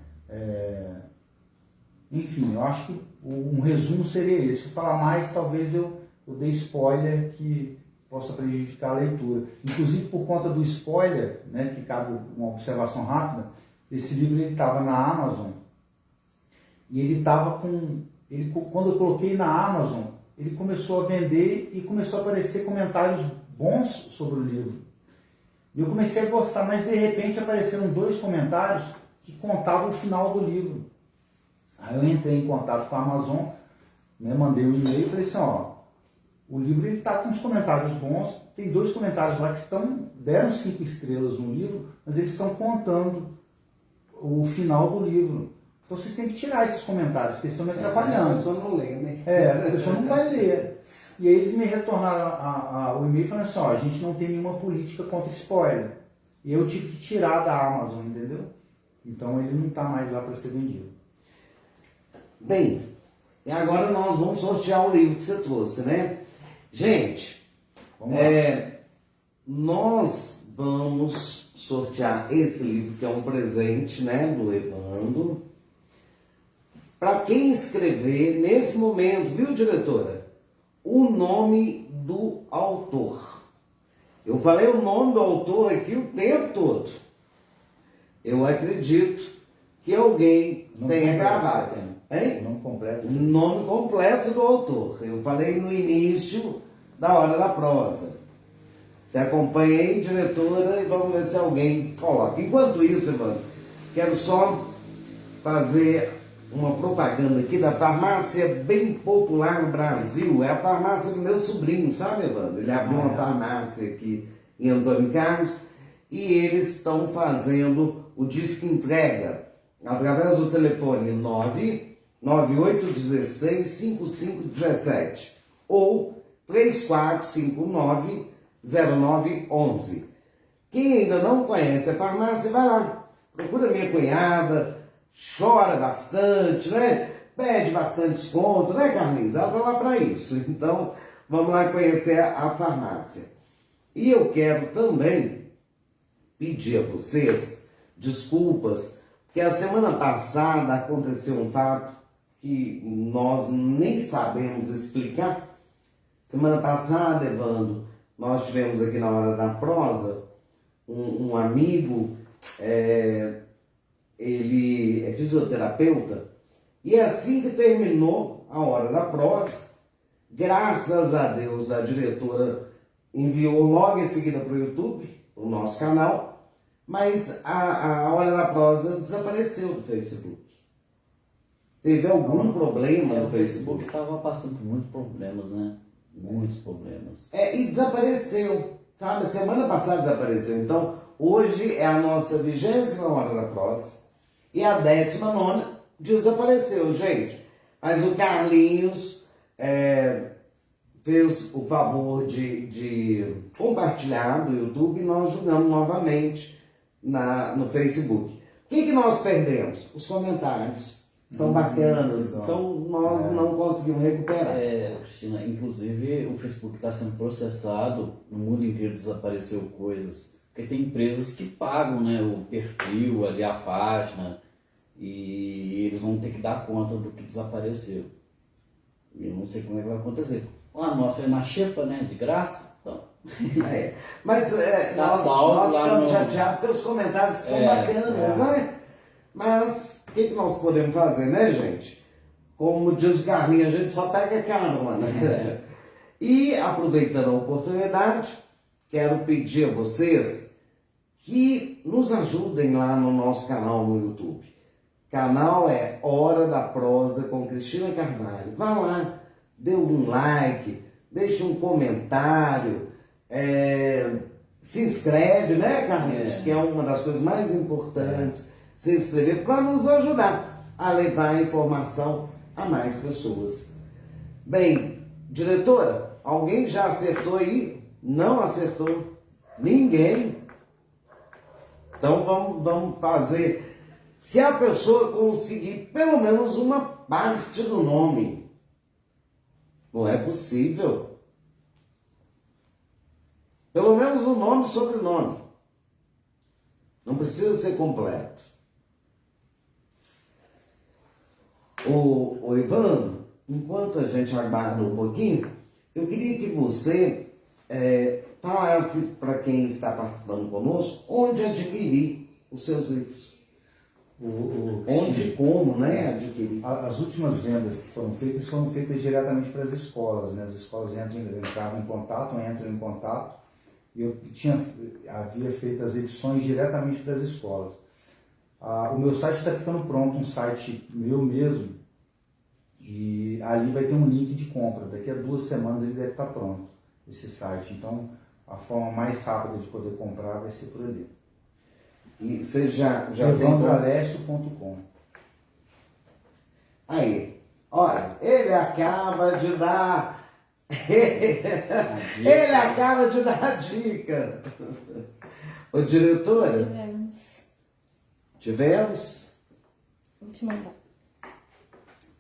Enfim, eu acho que um resumo seria esse. Se eu falar mais, talvez eu dê spoiler que possa prejudicar a leitura. Inclusive, por conta do spoiler, né, que cabe uma observação rápida, esse livro estava na Amazon e ele estava quando eu coloquei na Amazon, ele começou a vender e começou a aparecer comentários bons sobre o livro. E eu comecei a gostar, mas de repente apareceram 2 comentários que contavam o final do livro. Aí eu entrei em contato com a Amazon, né, mandei um e-mail e falei assim, o livro está com uns comentários bons, tem 2 comentários lá que deram 5 estrelas no livro, mas eles estão contando o final do livro. Então vocês têm que tirar esses comentários, porque eles estão me atrapalhando. A pessoa não lê, né? A pessoa não vai ler. E aí eles me retornaram o e-mail falando assim, a gente não tem nenhuma política contra spoiler. E eu tive que tirar da Amazon, entendeu? Então ele não está mais lá para ser vendido. Bem, e agora nós vamos sortear o livro que você trouxe, né? Gente, nós vamos sortear esse livro, que é um presente, né, do Evandro, para quem escrever nesse momento, viu, diretora? O nome do autor. Eu falei o nome do autor aqui o tempo todo. Eu acredito que alguém tenha gravado. Hein? Nome completo do autor. Eu falei no início da hora da prosa. Você acompanha aí, diretora, e vamos ver se alguém coloca. Enquanto isso, Evandro, quero só fazer uma propaganda aqui da farmácia bem popular no Brasil. É a farmácia do meu sobrinho, sabe, Evandro? Ele abriu uma farmácia aqui em Antônio Carlos e eles estão fazendo o disque entrega através do telefone 998165517 ou 34590911. Quem ainda não conhece a farmácia, vai lá. procura minha cunhada, chora bastante, né? Pede bastante desconto, né, Carlinhos? Ela vai lá para isso. Então, vamos lá conhecer a farmácia. E eu quero também pedir a vocês desculpas, porque a semana passada aconteceu um fato que nós nem sabemos explicar. Semana passada, Evandro, nós tivemos aqui na Hora da Prosa um amigo, ele é fisioterapeuta, e assim que terminou a Hora da Prosa, graças a Deus a diretora enviou logo em seguida para o YouTube, o nosso canal, mas a Hora da Prosa desapareceu do Facebook. Teve algum problema no O Facebook? estava passando por muitos problemas, né? Muitos problemas. E desapareceu, sabe? Semana passada desapareceu. Então, hoje é a nossa 20ª Hora da Prosa e a 19ª desapareceu, gente. Mas o Carlinhos fez o favor de compartilhar no YouTube e nós jogamos novamente no Facebook. O que nós perdemos? Os comentários. São bacanas, então nós não conseguimos recuperar. Cristina, inclusive o Facebook está sendo processado, no mundo inteiro desapareceu coisas, porque tem empresas que pagam, né, o perfil, ali a página, e eles vão ter que dar conta do que desapareceu. E eu não sei como é que vai acontecer. A nossa é na xepa, né, de graça, então... Mas nós ficamos chateados pelos comentários que são bacanas, né? Mas o que nós podemos fazer, né, gente? Como diz o Carlinhos, a gente só pega carona, né? E, aproveitando a oportunidade, quero pedir a vocês que nos ajudem lá no nosso canal no YouTube. O canal é Hora da Prosa com Cristina Carvalho. Vá lá, dê um like, deixe um comentário, se inscreve, né, Carlinhos? Que é uma das coisas mais importantes. Se inscrever para nos ajudar a levar a informação a mais pessoas. Bem, diretora, alguém já acertou aí? Não acertou? Ninguém? Então vamos fazer. Se a pessoa conseguir pelo menos uma parte do nome, não é possível. Pelo menos o nome e sobrenome. Não precisa ser completo. Ô Ivan, enquanto a gente aguarda um pouquinho, eu queria que você falasse para quem está participando conosco onde adquirir os seus livros. Onde e como, né, adquirir. As últimas vendas que foram feitas diretamente para as escolas, né? As escolas entram em contato, e eu havia feito as edições diretamente para as escolas. O meu site está ficando pronto, um site meu mesmo, e ali vai ter um link de compra. Daqui a 2 semanas ele deve estar pronto, esse site. Então, a forma mais rápida de poder comprar vai ser por ali. E você já EvandroAlessio.com. Aí, olha, ele acaba de dar... ele acaba de dar a dica. Ô, diretora? Tivemos? Vou te mandar.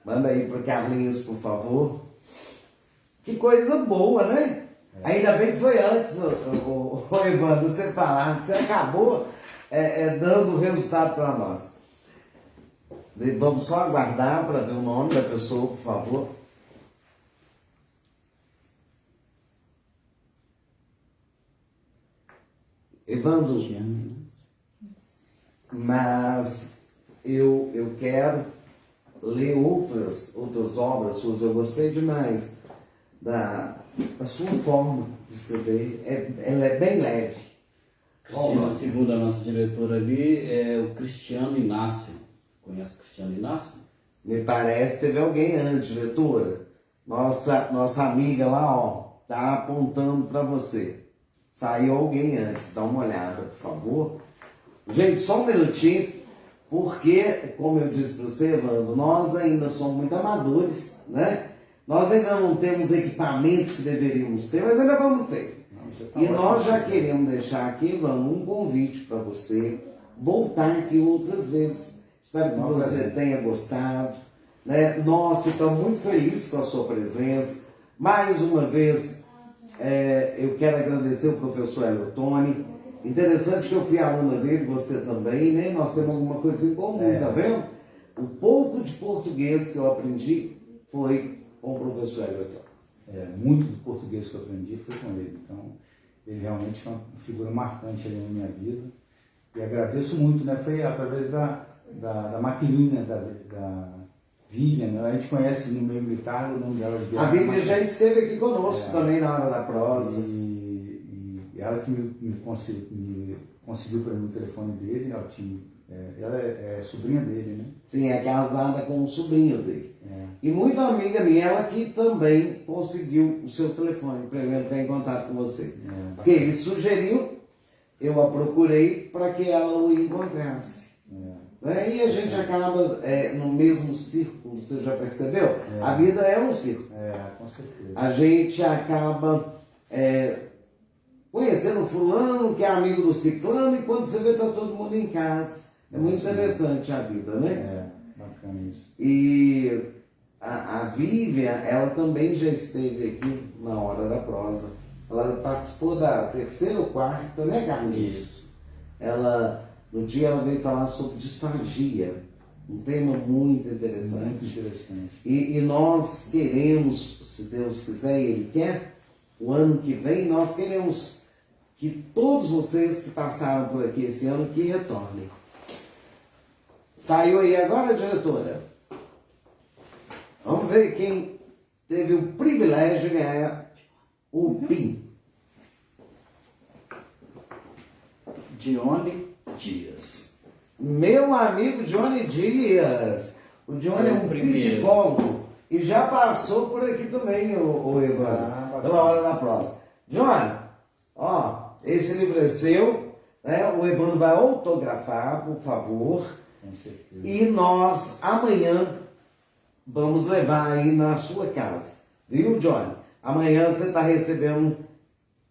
Manda aí pro Carlinhos, por favor. Que coisa boa, né? Ainda bem que foi antes, o Evandro, você falar. Você acabou dando o resultado para nós. Vamos só aguardar para ver o nome da pessoa, por favor. Evandro, mas eu quero ler outras obras suas. Eu gostei demais da sua forma de escrever. Ela é bem leve. Cristina, segundo a nossa diretora ali, é o Cristiano Inácio. Conhece o Cristiano Inácio? Me parece que teve alguém antes, diretora. Nossa amiga lá, ó, tá apontando para você. Saiu alguém antes. Dá uma olhada, por favor. Gente, só um minutinho, porque, como eu disse para você, Evandro, nós ainda somos muito amadores, né? Nós ainda não temos equipamentos que deveríamos ter, mas ainda vamos ter. E nós já queremos deixar aqui, Evandro, um convite para você voltar aqui outras vezes. Espero que você tenha gostado, né? Nós ficamos muito felizes com a sua presença. Mais uma vez, eu quero agradecer o professor Hélio Tony. Interessante que eu fui aluna dele, você também, né? Nós temos alguma coisa em comum, tá vendo? O pouco de português que eu aprendi foi com o professor Hélio Tony. Muito do português que eu aprendi foi com ele. Então, ele realmente foi uma figura marcante ali na minha vida. E agradeço muito, né? Foi através da maquininha, da Vivian, né? A gente conhece no meio militar o nome dela de A Vivian já esteve aqui conosco também na hora da prosa. E ela que me conseguiu para mim o telefone dele, ela é sobrinha dele, né? Sim, é casada com o sobrinho dele. E muito amiga minha, ela que também conseguiu o seu telefone para ele entrar em contato com você. Porque ele sugeriu, eu a procurei para que ela o encontrasse. Né? E a gente acaba no mesmo círculo, você já percebeu? A vida é um círculo. Com certeza. A gente acaba conhecendo o fulano, que é amigo do ciclano, e quando você vê, está todo mundo em casa. É muito interessante a vida, né? Bacana isso. E a Vivian, ela também já esteve aqui na hora da prosa. Ela participou da 3ª ou 4ª, né, Carlinhos? Isso. No dia ela veio falar sobre disfagia, um tema muito interessante. Muito interessante. E nós queremos, se Deus quiser e Ele quer, o ano que vem, nós queremos que todos vocês que passaram por aqui esse ano, que retornem. Saiu aí agora, diretora? Vamos ver quem teve o privilégio de ganhar o PIN. Johnny Dias. Meu amigo Johnny Dias. O Johnny é um primeiro psicólogo e já passou por aqui também, o Evandro, pela hora da prosa. Johnny, esse livro é seu, né? O Evandro vai autografar, por favor. Com certeza. E nós, amanhã, vamos levar aí na sua casa. Viu, Johnny? Amanhã você está recebendo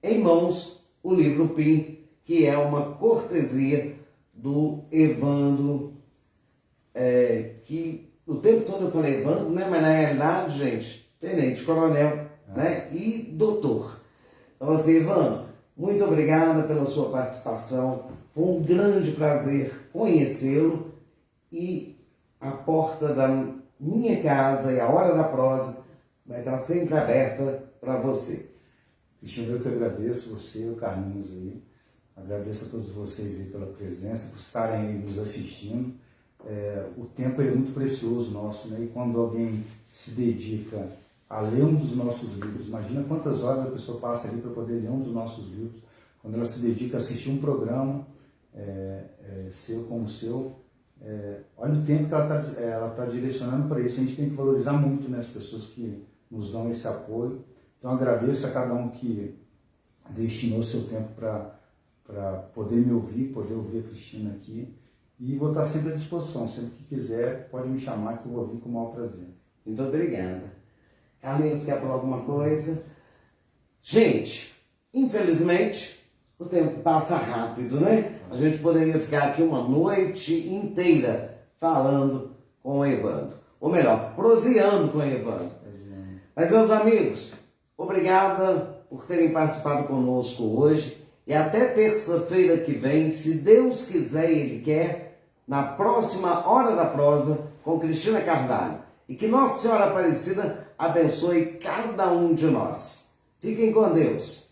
em mãos o livro PIN, que é uma cortesia do Evandro, que o tempo todo eu falei Evandro, né? Mas na realidade, gente, tenente, coronel, né? E doutor. Então assim, Evandro, muito obrigada pela sua participação. Foi um grande prazer conhecê-lo e a porta da minha casa e a hora da prosa vai estar sempre aberta para você. Cristiano, eu que agradeço você, o Carlinhos aí. Agradeço a todos vocês aí pela presença, por estarem aí nos assistindo. O tempo é muito precioso nosso, né? E quando alguém se dedica a ler um dos nossos livros, imagina quantas horas a pessoa passa ali para poder ler um dos nossos livros. Quando ela se dedica a assistir um programa seu como o seu, olha o tempo que ela tá direcionando para isso. A gente tem que valorizar muito, né, as pessoas que nos dão esse apoio. Então agradeço a cada um que destinou seu tempo para poder me ouvir, poder ouvir a Cristina aqui. E vou estar sempre à disposição. Sempre que quiser, pode me chamar que eu vou ouvir com o maior prazer. Muito obrigada. Carlinhos, quer falar alguma coisa? Gente, infelizmente, o tempo passa rápido, né? A gente poderia ficar aqui uma noite inteira falando com o Evandro. Ou melhor, proseando com o Evandro. Mas, meus amigos, obrigada por terem participado conosco hoje. E até terça-feira que vem, se Deus quiser e Ele quer, na próxima Hora da Prosa, com Cristina Carvalho. E que Nossa Senhora Aparecida abençoe cada um de nós. Fiquem com Deus.